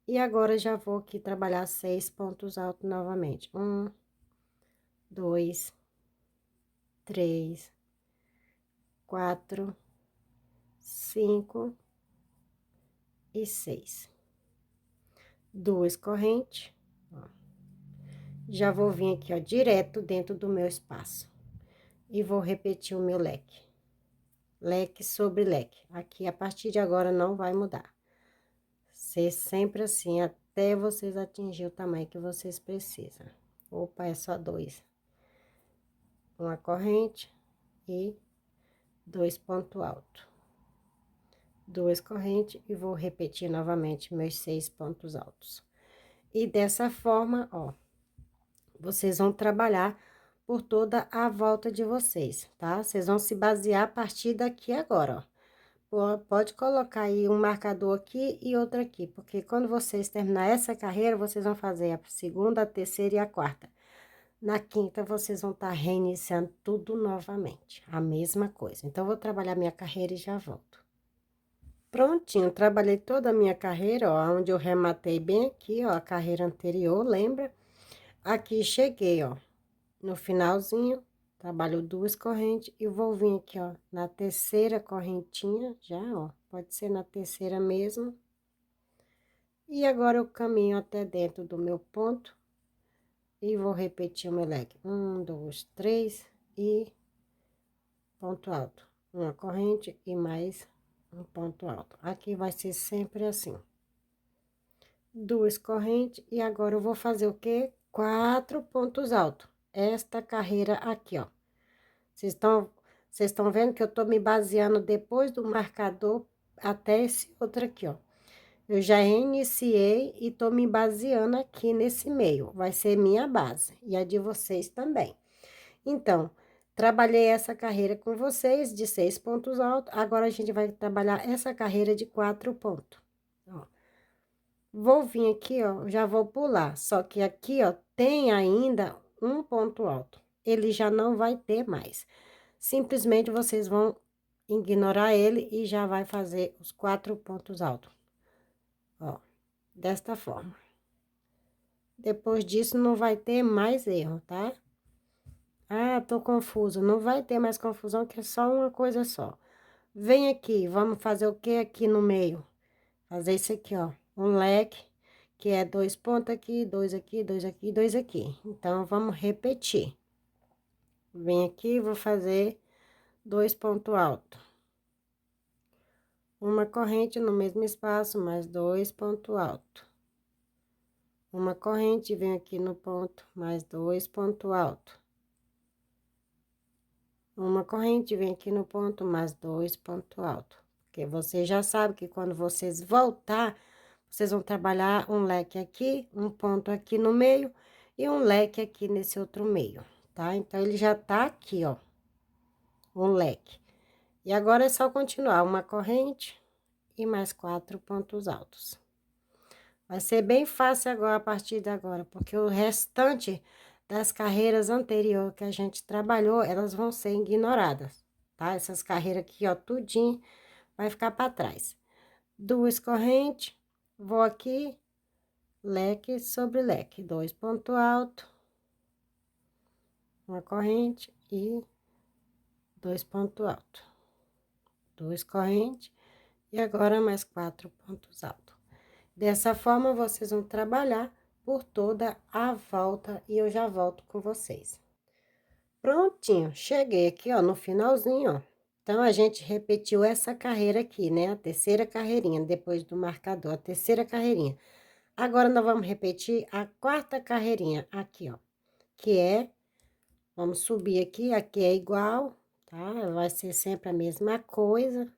e agora já vou aqui trabalhar 6 pontos altos novamente. 1, 2, 3, 4, 5 e 6. 2 correntes, ó. Já vou vir aqui, ó, direto dentro do meu espaço. E vou repetir o meu leque. Leque sobre leque. Aqui, a partir de agora, não vai mudar. Ser sempre assim, até vocês atingir o tamanho que vocês precisam. Opa, é só 2. Uma corrente e 2 pontos altos. 2 correntes e vou repetir novamente meus 6 pontos altos. E dessa forma, ó, vocês vão trabalhar por toda a volta de vocês, tá? Vocês vão se basear a partir daqui agora, ó. Pode colocar aí um marcador aqui e outro aqui, porque quando vocês terminar essa carreira, vocês vão fazer a segunda, a terceira e a quarta. Na quinta, vocês vão estar reiniciando tudo novamente, a mesma coisa. Então, eu vou trabalhar minha carreira e já volto. Prontinho, trabalhei toda a minha carreira, ó, onde eu rematei bem aqui, ó, a carreira anterior, lembra? Aqui, cheguei, ó, no finalzinho, trabalho 2 correntes e vou vir aqui, ó, na terceira correntinha, já, ó, pode ser na terceira mesmo. E agora eu caminho até dentro do meu ponto e vou repetir o meu leque. 1, 2, 3 e ponto alto. Uma corrente e mais um ponto alto. Aqui vai ser sempre assim. 2 correntes e agora eu vou fazer o quê? 4 pontos altos. Esta carreira aqui, ó. Vocês estão vendo que eu tô me baseando depois do marcador até esse outro aqui, ó. Eu já iniciei e tô me baseando aqui nesse meio. Vai ser minha base e a de vocês também. Então, trabalhei essa carreira com vocês de 6 pontos altos. Agora, a gente vai trabalhar essa carreira de 4 pontos. Ó. Vou vir aqui, ó, já vou pular. Só que aqui, ó, tem ainda um ponto alto. Ele já não vai ter mais. Simplesmente, vocês vão ignorar ele e já vai fazer os 4 pontos altos. Ó, desta forma. Depois disso, não vai ter mais erro, tá? Ah, tô confuso. Não vai ter mais confusão, que é só uma coisa só. Vem aqui, vamos fazer o que aqui no meio? Fazer isso aqui, ó. Um leque, que é 2 pontos aqui, 2 aqui, 2 aqui, 2 aqui. Então, vamos repetir. Vem aqui, vou fazer 2 pontos altos. Uma corrente no mesmo espaço, mais 2 pontos altos. Uma corrente, vem aqui no ponto, mais 2 pontos altos. Uma corrente, vem aqui no ponto, mais 2 pontos altos. Porque você já sabe que quando vocês voltar, vocês vão trabalhar um leque aqui, um ponto aqui no meio e um leque aqui nesse outro meio, tá? Então, ele já tá aqui, ó, um leque. E agora é só continuar uma corrente e mais 4 pontos altos. Vai ser bem fácil agora, a partir de agora, porque o restante das carreiras anteriores que a gente trabalhou, elas vão ser ignoradas, tá? Essas carreiras aqui, ó, tudinho vai ficar para trás. 2 correntes, vou aqui, leque sobre leque, 2 pontos altos, uma corrente e 2 pontos altos. 2 correntes e agora mais 4 pontos altos. Dessa forma, vocês vão trabalhar por toda a volta e eu já volto com vocês. Prontinho, cheguei aqui, ó, no finalzinho, ó. Então, a gente repetiu essa carreira aqui, né? A terceira carreirinha, depois do marcador, a terceira carreirinha. Agora, nós vamos repetir a quarta carreirinha aqui, ó. Que é, vamos subir aqui é igual, tá? Vai ser sempre a mesma coisa.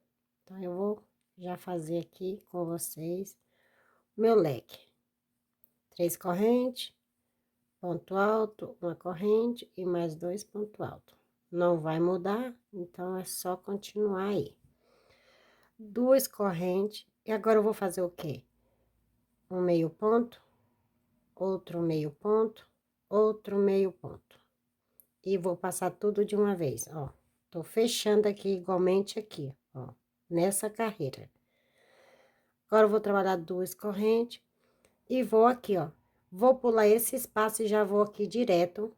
Então, eu vou já fazer aqui com vocês meu leque. 3 correntes, ponto alto, uma corrente e mais 2 pontos altos. Não vai mudar, então é só continuar aí. 2 correntes, e agora eu vou fazer o quê? Um meio ponto, outro meio ponto, outro meio ponto. E vou passar tudo de uma vez, ó. Tô fechando aqui igualmente aqui, ó, nessa carreira. Agora eu vou trabalhar 2 correntes e vou aqui, ó. Vou pular esse espaço e já vou aqui direto,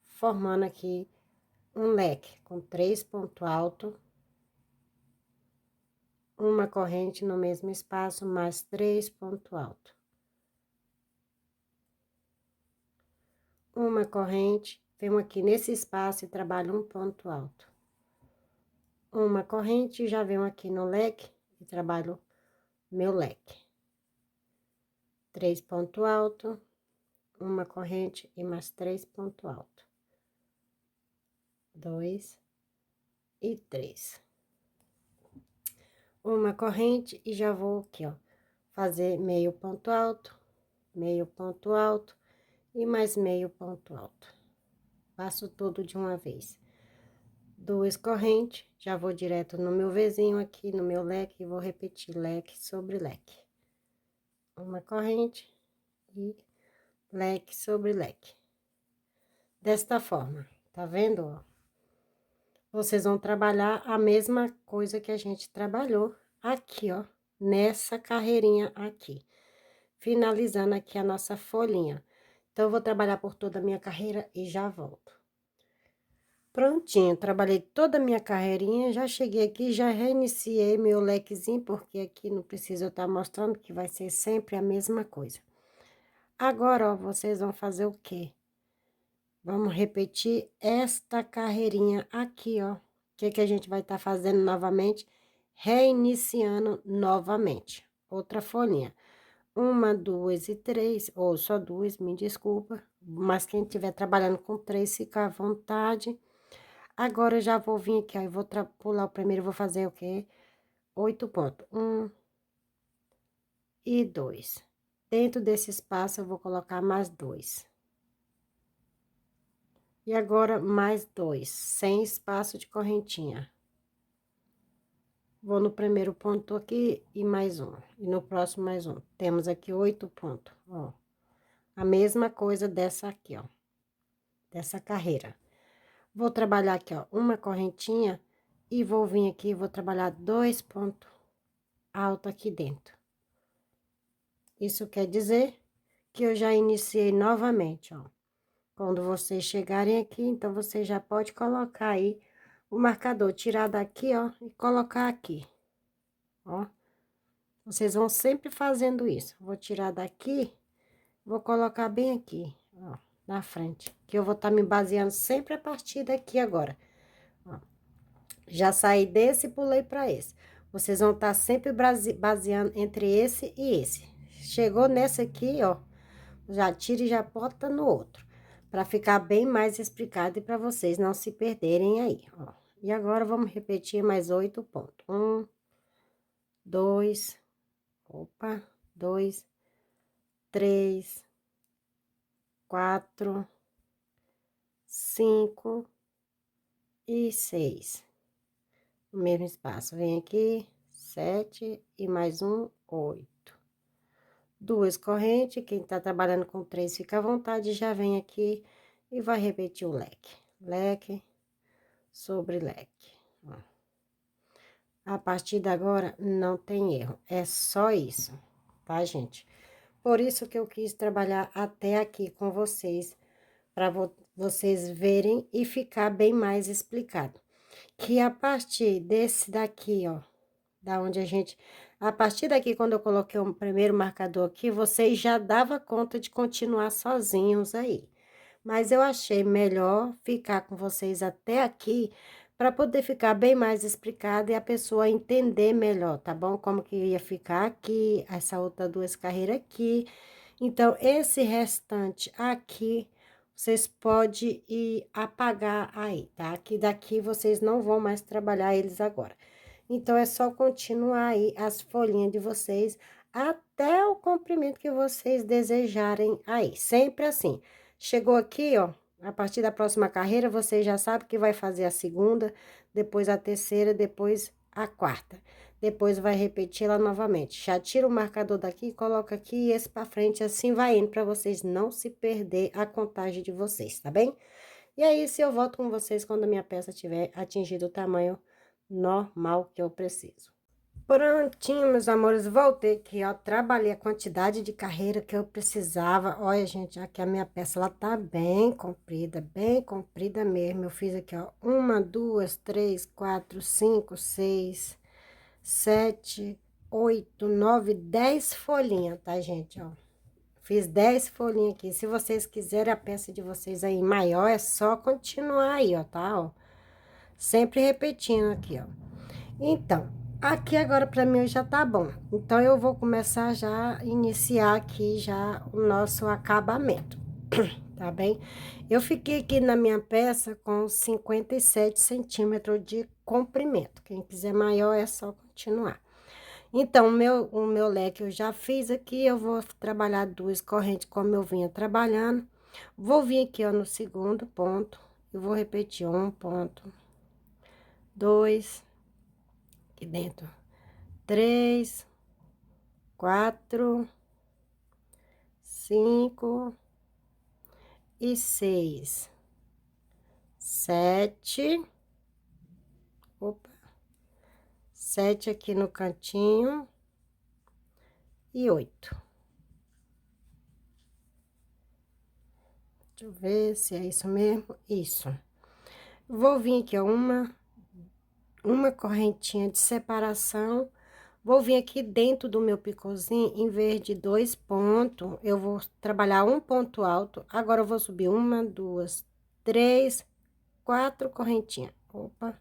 formando aqui um leque com 3 pontos altos, uma corrente no mesmo espaço, mais 3 pontos altos. Uma corrente, venho aqui nesse espaço e trabalho um ponto alto. Uma corrente, já venho aqui no leque e trabalho meu leque. 3 pontos altos, uma corrente e mais 3 pontos altos. 2 e 3. Uma corrente e já vou aqui, ó, fazer meio ponto alto e mais meio ponto alto. Faço tudo de uma vez. 2 correntes, já vou direto no meu vizinho aqui, no meu leque, e vou repetir leque sobre leque. Uma corrente e leque sobre leque. desta forma, tá vendo, ó? Vocês vão trabalhar a mesma coisa que a gente trabalhou aqui, ó, nessa carreirinha aqui, finalizando aqui a nossa folhinha. Então, eu vou trabalhar por toda a minha carreira e já volto. Prontinho, trabalhei toda a minha carreirinha, já cheguei aqui, já reiniciei meu lequezinho, porque aqui não precisa eu estar mostrando que vai ser sempre a mesma coisa. Agora, ó, vocês vão fazer o quê? Vamos repetir esta carreirinha aqui, ó. O que que a gente vai estar fazendo novamente? Reiniciando novamente. Outra folhinha. 1, 2 e 3, ou só 2, me desculpa. Mas quem estiver trabalhando com 3, fica à vontade. Agora, eu já vou vir aqui, ó, eu vou pular o primeiro, vou fazer o quê? 8 pontos. 1 e 2. Dentro desse espaço, eu vou colocar mais 2. E agora, mais 2, sem espaço de correntinha. Vou no primeiro ponto aqui e mais um. E no próximo, mais um. Temos aqui 8 pontos, ó. A mesma coisa dessa aqui, ó. Dessa carreira. Vou trabalhar aqui, ó, uma correntinha e vou vir aqui, vou trabalhar 2 pontos altos aqui dentro. Isso quer dizer que eu já iniciei novamente, ó. Quando vocês chegarem aqui, então, você já pode colocar aí o marcador, tirar daqui, ó, e colocar aqui, ó. Vocês vão sempre fazendo isso. Vou tirar daqui, vou colocar bem aqui, ó, na frente. Que eu vou estar me baseando sempre a partir daqui agora, ó. Já saí desse e pulei para esse. Vocês vão estar sempre baseando entre esse e esse. Chegou nesse aqui, ó, já tira e já bota no outro, para ficar bem mais explicado e para vocês não se perderem aí, ó. E agora, vamos repetir mais 8 pontos. 1, 2, opa, 2, 3, 4, 5 e 6. No mesmo espaço, vem aqui, 7 e mais um, 8. 2 correntes, quem tá trabalhando com 3 fica à vontade, já vem aqui e vai repetir o leque. Leque sobre leque, ó. A partir de agora, não tem erro, é só isso, tá, gente? Por isso que eu quis trabalhar até aqui com vocês, para vocês verem e ficar bem mais explicado. Que a partir desse daqui, ó, da onde a partir daqui, quando eu coloquei o primeiro marcador aqui, vocês já dava conta de continuar sozinhos aí. Mas eu achei melhor ficar com vocês até aqui, para poder ficar bem mais explicado e a pessoa entender melhor, tá bom? Como que ia ficar aqui, essa outra 2 carreiras aqui. Então, esse restante aqui, vocês podem ir apagar aí, tá? Que daqui vocês não vão mais trabalhar eles agora. Então, é só continuar aí as folhinhas de vocês até o comprimento que vocês desejarem aí. Sempre assim. Chegou aqui, ó, a partir da próxima carreira, você já sabe que vai fazer a segunda, depois a terceira, depois a quarta. Depois vai repetir ela novamente. Já tira o marcador daqui, coloca aqui e esse pra frente, assim vai indo, pra vocês não se perder a contagem de vocês, tá bem? E aí, se eu volto com vocês quando a minha peça tiver atingido o tamanho normal que eu preciso. Prontinho, meus amores, voltei aqui, ó, trabalhei a quantidade de carreira que eu precisava. Olha, gente, aqui a minha peça, ela tá bem comprida mesmo. Eu fiz aqui, ó, 1, 2, 3, 4, 5, 6, 7, 8, 9, 10 folhinhas, tá, gente, ó. Fiz 10 folhinhas aqui. Se vocês quiserem a peça de vocês aí maior, é só continuar aí, ó, tá, ó. Sempre repetindo aqui, ó. Então, aqui agora pra mim já tá bom. Então, eu vou começar já, iniciar aqui já o nosso acabamento, tá bem? Eu fiquei aqui na minha peça com 57 centímetros de comprimento. Quem quiser maior é só continuar. Então, o meu leque eu já fiz aqui, eu vou trabalhar 2 correntes como eu vinha trabalhando. Vou vir aqui, ó, no segundo ponto, eu vou repetir 1 ponto, 2, aqui dentro, 3, 4, 5 e 6. 7, opa, 7 aqui no cantinho e 8. Deixa eu ver se é isso mesmo. Isso. Vou vir aqui, ó, uma correntinha de separação. Vou vir aqui dentro do meu picôzinho, em vez de 2 pontos, eu vou trabalhar um ponto alto. Agora, eu vou subir 1, 2, 3, 4 correntinhas. Opa.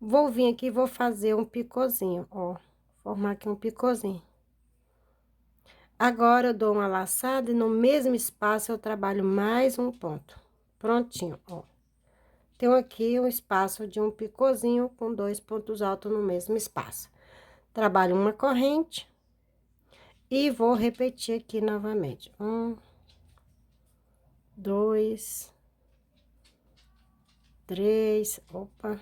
Vou vir aqui e vou fazer um picôzinho, ó. Formar aqui um picôzinho. Agora, eu dou uma laçada e no mesmo espaço eu trabalho mais um ponto. Prontinho, ó. Tenho aqui um espaço de um picôzinho com 2 pontos altos no mesmo espaço. Trabalho uma corrente e vou repetir aqui novamente. 1, 2, 3, opa,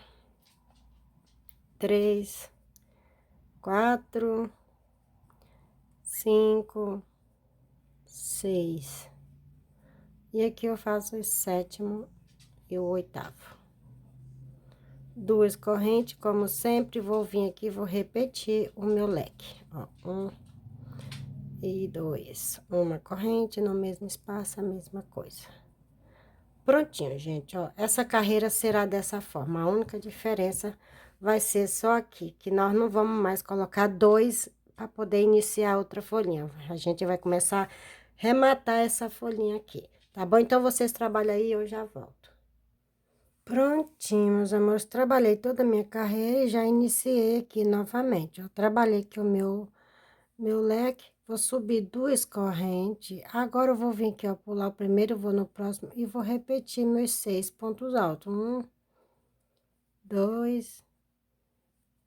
3, 4, 5, 6. E aqui eu faço o 7º e o 8º. 2 correntes, como sempre, vou vir aqui, vou repetir o meu leque. Ó, 1 e 2. Uma corrente no mesmo espaço, a mesma coisa. Prontinho, gente, ó. Essa carreira será dessa forma. A única diferença vai ser só aqui, que nós não vamos mais colocar 2 para poder iniciar outra folhinha. A gente vai começar a rematar essa folhinha aqui, tá bom? Então, vocês trabalham aí e eu já volto. Prontinho, meus amores, trabalhei toda a minha carreira e já iniciei aqui novamente. Eu trabalhei aqui o meu leque, vou subir 2 correntes. Agora, eu vou vir aqui, ó, pular o primeiro, vou no próximo e vou repetir meus 6 pontos altos. 1, 2,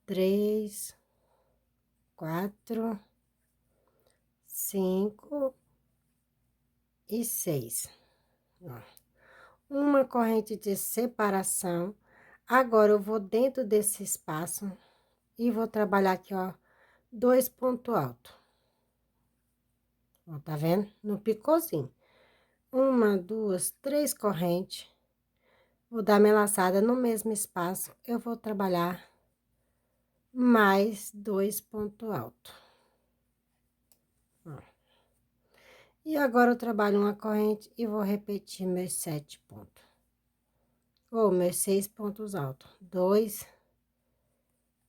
3, 4, 5 e 6. Ó. Uma corrente de separação. Agora, eu vou dentro desse espaço e vou trabalhar aqui, ó, 2 pontos altos. Ó, tá vendo? No picôzinho. 1, 2, 3 correntes. Vou dar minha laçada no mesmo espaço. Eu vou trabalhar mais 2 pontos altos. Ó. E agora, eu trabalho uma corrente e vou repetir meus 7 pontos. Ou meus 6 pontos altos. 2,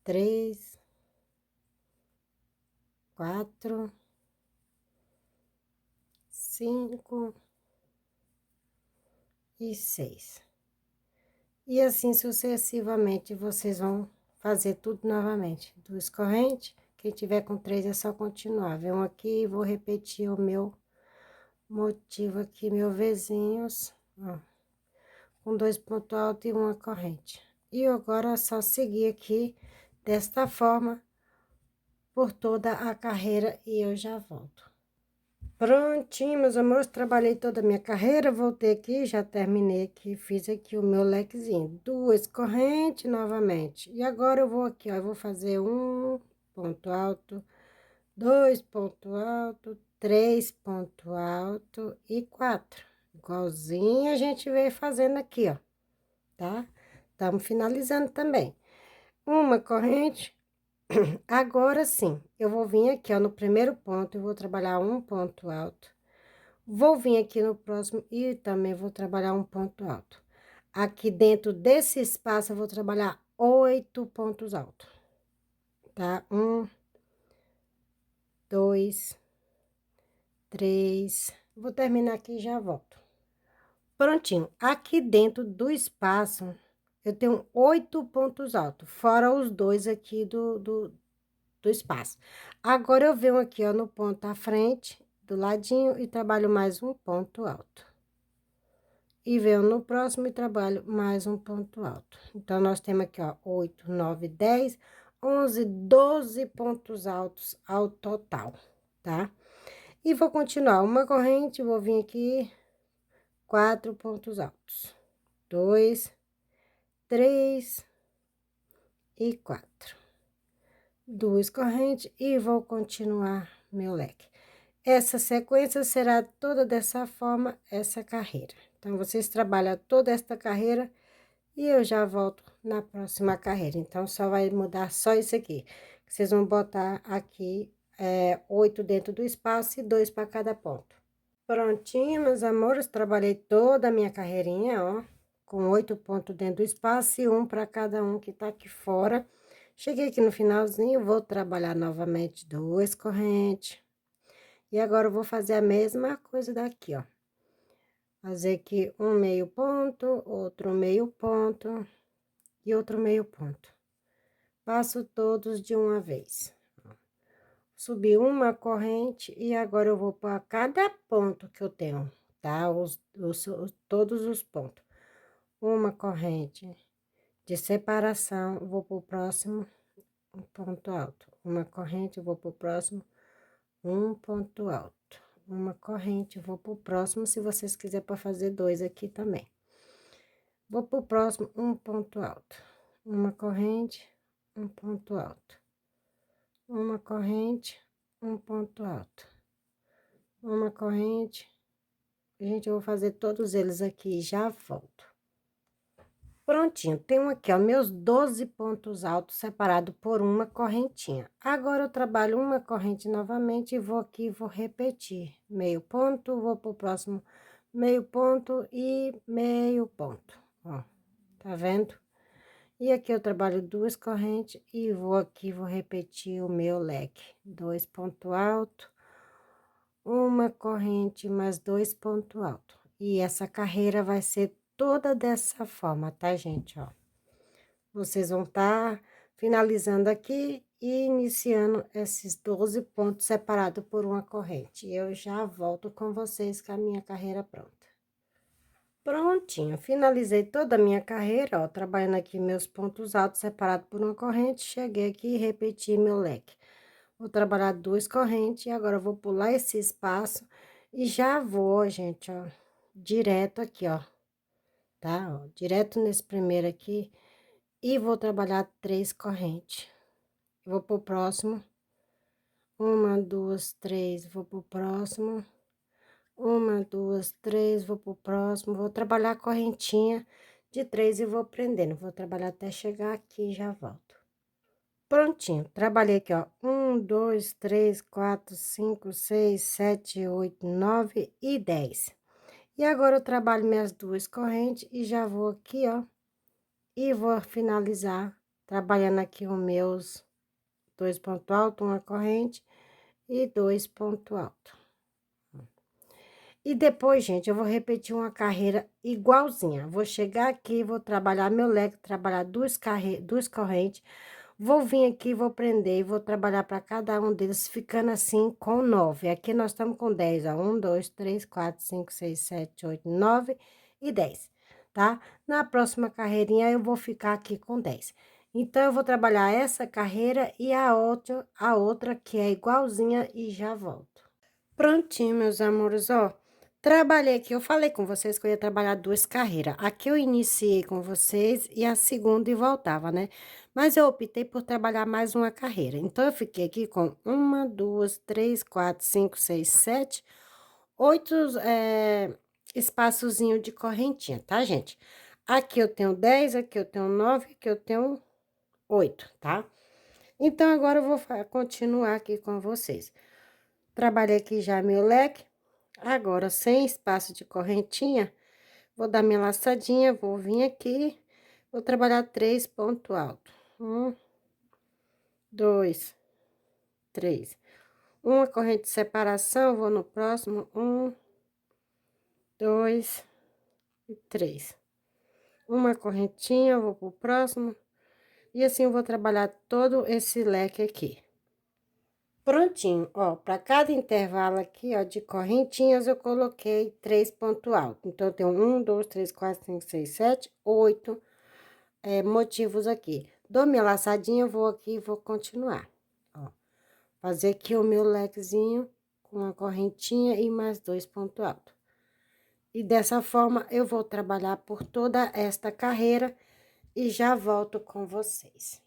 3, 4, 5 e 6. E assim sucessivamente, vocês vão fazer tudo novamente. 2 correntes, quem tiver com 3 é só continuar. Vem aqui e vou repetir o meu motivo aqui, meus vizinhos, ó, com 2 pontos altos e uma corrente. E agora é só seguir aqui desta forma por toda a carreira e eu já volto. Prontinho, meus amores, trabalhei toda a minha carreira, voltei aqui, já terminei aqui, fiz aqui o meu lequezinho. 2 correntes novamente. E agora eu vou aqui, ó, eu vou fazer 1 ponto alto, 2 ponto alto, 3 ponto alto e 4. Igualzinho a gente veio fazendo aqui, ó, tá? Estamos finalizando também. Uma corrente. Agora sim, eu vou vir aqui, ó, no primeiro ponto, eu vou trabalhar um ponto alto. Vou vir aqui no próximo e também vou trabalhar um ponto alto. Aqui dentro desse espaço, eu vou trabalhar 8 pontos altos, tá? 1, 2, 3. Vou terminar aqui e já volto. Prontinho. Aqui dentro do espaço, eu tenho 8 pontos altos, fora os 2 aqui do espaço. Agora, eu venho aqui, ó, no ponto à frente, do ladinho, e trabalho mais um ponto alto. E venho no próximo e trabalho mais um ponto alto. Então, nós temos aqui, ó, 8, 9, 10, 11, 12 pontos altos ao total, tá? E vou continuar uma corrente, vou vir aqui, 4 pontos altos. 2, 3 e 4. 2 correntes e vou continuar meu leque. Essa sequência será toda dessa forma, essa carreira. Então, vocês trabalham toda esta carreira E eu já volto na próxima carreira. Então, só vai mudar só isso aqui. Vocês vão botar aqui 8 dentro do espaço e 2 para cada ponto. Prontinho, meus amores, trabalhei toda a minha carreirinha, ó, com 8 pontos dentro do espaço e um para cada um que tá aqui fora. Cheguei aqui no finalzinho, vou trabalhar novamente 2 correntes. E agora eu vou fazer a mesma coisa daqui, ó. Fazer aqui um meio ponto, outro meio ponto e outro meio ponto. Passo todos de uma vez. Subi uma corrente e agora eu vou para cada ponto que eu tenho, tá? Todos os pontos. Uma corrente de separação, vou pro próximo, um ponto alto. Uma corrente, vou pro próximo, um ponto alto. Uma corrente, vou pro próximo, se vocês quiserem para fazer 2 aqui também. Vou pro próximo, um ponto alto. Uma corrente, um ponto alto. Uma corrente, um ponto alto. Uma corrente. Gente, eu vou fazer todos eles aqui e já volto. Prontinho, tenho aqui, ó, meus 12 pontos altos separados por uma correntinha. Agora, eu trabalho uma corrente novamente e vou aqui, vou repetir. Meio ponto, vou pro próximo meio ponto e meio ponto, ó, tá vendo? E aqui eu trabalho 2 correntes e vou aqui, vou repetir o meu leque. 2 pontos altos, uma corrente mais 2 pontos altos. E essa carreira vai ser toda dessa forma, tá, gente, ó? Vocês vão estar finalizando aqui e iniciando esses 12 pontos separados por uma corrente. Eu já volto com vocês com a minha carreira pronta. Prontinho, finalizei toda a minha carreira, ó, trabalhando aqui meus pontos altos separados por uma corrente, cheguei aqui e repeti meu leque. Vou trabalhar 2 correntes e agora eu vou pular esse espaço e já vou, gente, ó, direto aqui, ó, tá? Ó, direto nesse primeiro aqui e vou trabalhar 3 correntes. Vou pro próximo, 1, 2, 3, vou pro próximo. 1, 2, 3, vou pro próximo, vou trabalhar a correntinha de 3 e vou prendendo. Vou trabalhar até chegar aqui e já volto. Prontinho, trabalhei aqui, ó. 1, 2, 3, 4, 5, 6, 7, 8, 9 e 10. E agora eu trabalho minhas 2 correntes e já vou aqui, ó. E vou finalizar trabalhando aqui os meus 2 pontos altos, uma corrente e 2 pontos altos. E depois, gente, eu vou repetir uma carreira igualzinha. Vou chegar aqui, vou trabalhar meu leque, trabalhar 2 correntes. Vou vir aqui, vou prender e vou trabalhar para cada um deles, ficando assim com 9. Aqui nós estamos com 10, ó. 1, 2, 3, 4, 5, 6, 7, 8, 9 e 10, tá? Na próxima carreirinha, eu vou ficar aqui com 10. Então, eu vou trabalhar essa carreira e a outra que é igualzinha e já volto. Prontinho, meus amores, ó. Trabalhei aqui, eu falei com vocês que eu ia trabalhar 2 carreiras. Aqui eu iniciei com vocês e a segunda e voltava, né? Mas eu optei por trabalhar mais uma carreira. Então, eu fiquei aqui com 1, 2, 3, 4, 5, 6, 7, 8 espaçozinho de correntinha, tá, gente? Aqui eu tenho 10, aqui eu tenho 9, aqui eu tenho 8, tá? Então, agora eu vou continuar aqui com vocês. Trabalhei aqui já meu leque. Agora, sem espaço de correntinha, vou dar minha laçadinha, vou vir aqui, vou trabalhar 3 pontos altos. 1, 2, 3. Uma corrente de separação, vou no próximo, 1, 2 e 3. Uma correntinha, vou pro próximo, e assim eu vou trabalhar todo esse leque aqui. Prontinho, ó, para cada intervalo aqui, ó, de correntinhas, eu coloquei 3 pontos altos. Então, eu tenho 1, 2, 3, 4, 5, 6, 7, 8 motivos aqui. Dou minha laçadinha, vou aqui e vou continuar, ó. Fazer aqui o meu lequezinho com uma correntinha e mais 2 pontos altos. E dessa forma, eu vou trabalhar por toda esta carreira e já volto com vocês.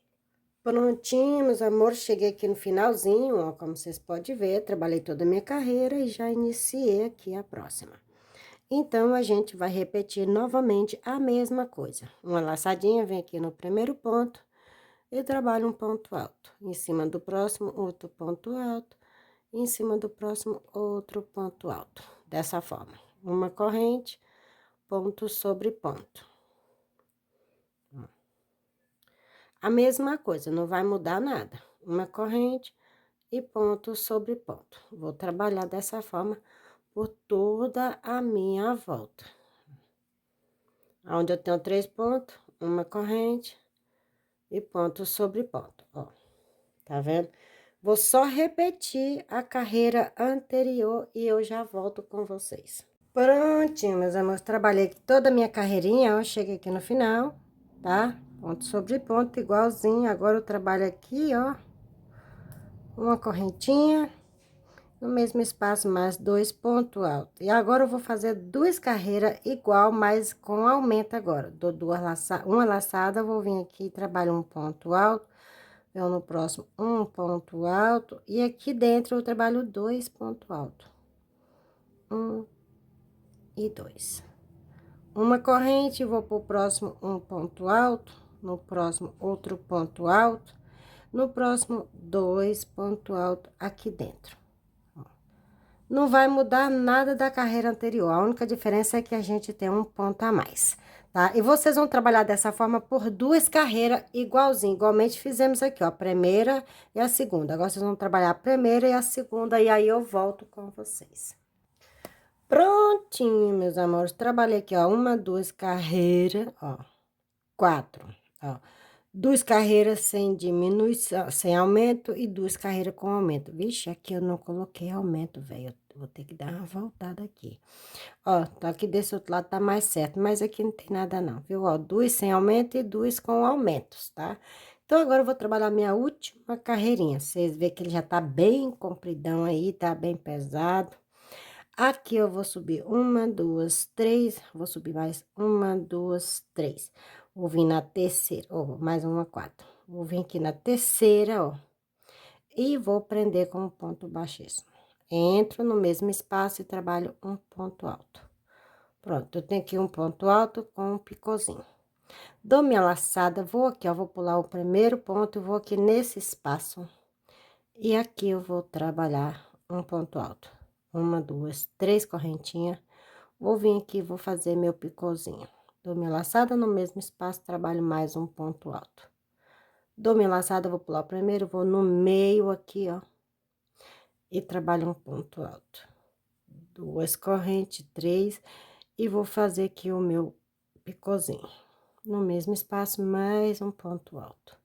Prontinho, meus amores, cheguei aqui no finalzinho, ó, como vocês podem ver, trabalhei toda a minha carreira e já iniciei aqui a próxima. Então, a gente vai repetir novamente a mesma coisa. Uma laçadinha, vem aqui no primeiro ponto e trabalho um ponto alto. Em cima do próximo, outro ponto alto. Em cima do próximo, outro ponto alto. Dessa forma, uma corrente, ponto sobre ponto. A mesma coisa, não vai mudar nada. Uma corrente e ponto sobre ponto. Vou trabalhar dessa forma por toda a minha volta. Onde eu tenho 3 pontos, uma corrente e ponto sobre ponto, ó. Tá vendo? Vou só repetir a carreira anterior e eu já volto com vocês. Prontinho, meus amores, trabalhei aqui toda a minha carreirinha, ó, cheguei aqui no final, tá? Ponto sobre ponto, igualzinho. Agora eu trabalho aqui, ó, uma correntinha, no mesmo espaço, mais 2 pontos altos. E agora eu vou fazer 2 carreiras igual, mas com aumento agora. Dou uma laçada, vou vir aqui e trabalho um ponto alto. Eu no próximo, um ponto alto. E aqui dentro eu trabalho 2 pontos altos. 1 e 2. Uma corrente, vou pro próximo um ponto alto. No próximo, outro ponto alto. No próximo, 2 pontos altos aqui dentro. Não vai mudar nada da carreira anterior. A única diferença é que a gente tem um ponto a mais, tá? E vocês vão trabalhar dessa forma por 2 carreiras igualmente fizemos aqui, ó, a primeira e a segunda. Agora vocês vão trabalhar a primeira e a segunda e aí eu volto com vocês. Prontinho, meus amores. Trabalhei aqui, ó, 1, 2 carreiras, ó, 4, ó. 2 carreiras sem diminuição, sem aumento e 2 carreiras com aumento. Vixe, aqui eu não coloquei aumento, velho. Vou ter que dar uma voltada aqui. Ó, tá aqui desse outro lado tá mais certo, mas aqui não tem nada não, viu? Ó, 2 sem aumento e 2 com aumentos, tá? Então, agora eu vou trabalhar minha última carreirinha. Vocês vê que ele já tá bem compridão aí, tá bem pesado. Aqui eu vou subir 1, 2, 3, vou subir mais 1, 2, 3. Vou vir na terceira, ó, mais uma 4. Vou vir aqui na terceira, ó, e vou prender com um ponto baixíssimo. Entro no mesmo espaço e trabalho um ponto alto. Pronto, eu tenho aqui um ponto alto com um picôzinho. Dou minha laçada, vou aqui, ó, vou pular o primeiro ponto, vou aqui nesse espaço. E aqui eu vou trabalhar um ponto alto. 1, 2, 3 correntinhas. Vou vir aqui, vou fazer meu picôzinho. Dou minha laçada no mesmo espaço, trabalho mais um ponto alto. Dou minha laçada, vou pular o primeiro, vou no meio aqui, ó. E trabalho um ponto alto. 2 correntes, 3. E vou fazer aqui o meu picôzinho. No mesmo espaço, mais um ponto alto.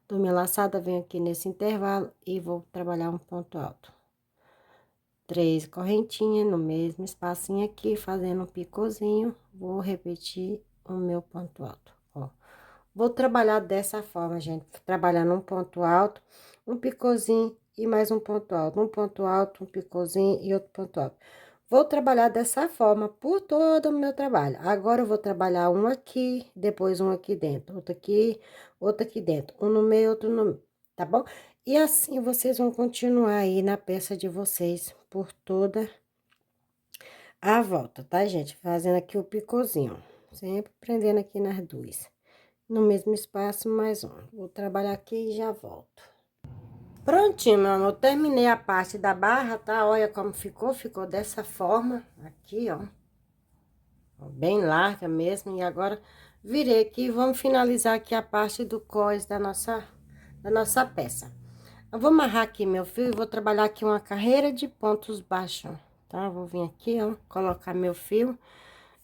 Dou minha laçada, venho aqui nesse intervalo e vou trabalhar um ponto alto. 3 correntinhas no mesmo espacinho aqui, fazendo um picôzinho, vou repetir o meu ponto alto, ó. Vou trabalhar dessa forma, gente, trabalhando um ponto alto, um picôzinho e mais um ponto alto, um picôzinho e outro ponto alto. Vou trabalhar dessa forma por todo o meu trabalho. Agora, eu vou trabalhar um aqui, depois um aqui dentro, outro aqui dentro, um no meio, outro no meio, tá bom? E assim, vocês vão continuar aí na peça de vocês por toda a volta, tá, gente? Fazendo aqui o picôzinho, sempre prendendo aqui nas 2. No mesmo espaço, mais um. Vou trabalhar aqui e já volto. Prontinho, meu amor, terminei a parte da barra, tá? Olha como ficou, ficou dessa forma, aqui, ó. Bem larga mesmo, e agora virei aqui e vamos finalizar aqui a parte do cós da nossa peça. Eu vou amarrar aqui meu fio e vou trabalhar aqui uma carreira de pontos baixos, tá? Vou vir aqui, ó, colocar meu fio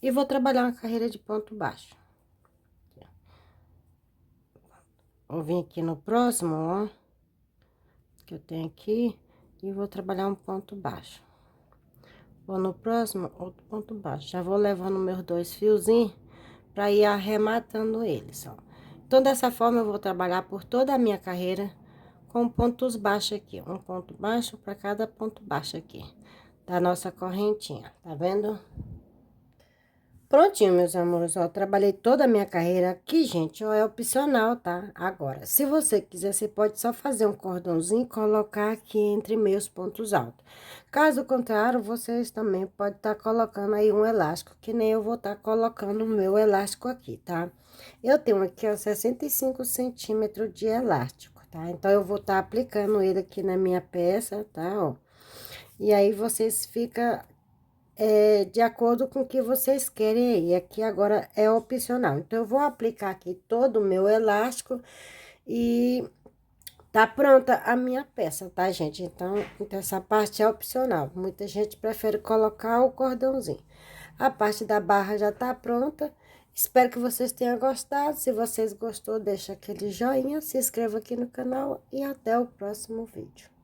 e vou trabalhar uma carreira de ponto baixo. Vou vir aqui no próximo, ó, que eu tenho aqui, e vou trabalhar um ponto baixo. Vou no próximo, outro ponto baixo. Já vou levando meus 2 fiozinhos pra ir arrematando eles, ó. Então, dessa forma, eu vou trabalhar por toda a minha carreira com pontos baixos aqui. Um ponto baixo para cada ponto baixo aqui da nossa correntinha, tá vendo? Prontinho, meus amores, ó, trabalhei toda a minha carreira aqui, gente, ó, é opcional, tá? Agora, se você quiser, você pode só fazer um cordãozinho e colocar aqui entre meus pontos altos. Caso contrário, vocês também podem estar colocando aí um elástico, que nem eu vou estar colocando o meu elástico aqui, tá? Eu tenho aqui, ó, 65 centímetros de elástico, tá? Então, eu vou estar aplicando ele aqui na minha peça, tá, ó? E aí, vocês ficam de acordo com o que vocês querem aí. Aqui agora é opcional. Então, eu vou aplicar aqui todo o meu elástico e tá pronta a minha peça, tá, gente? Então essa parte é opcional. Muita gente prefere colocar o cordãozinho. A parte da barra já tá pronta. Espero que vocês tenham gostado. Se vocês gostou, deixa aquele joinha, se inscreva aqui no canal e até o próximo vídeo.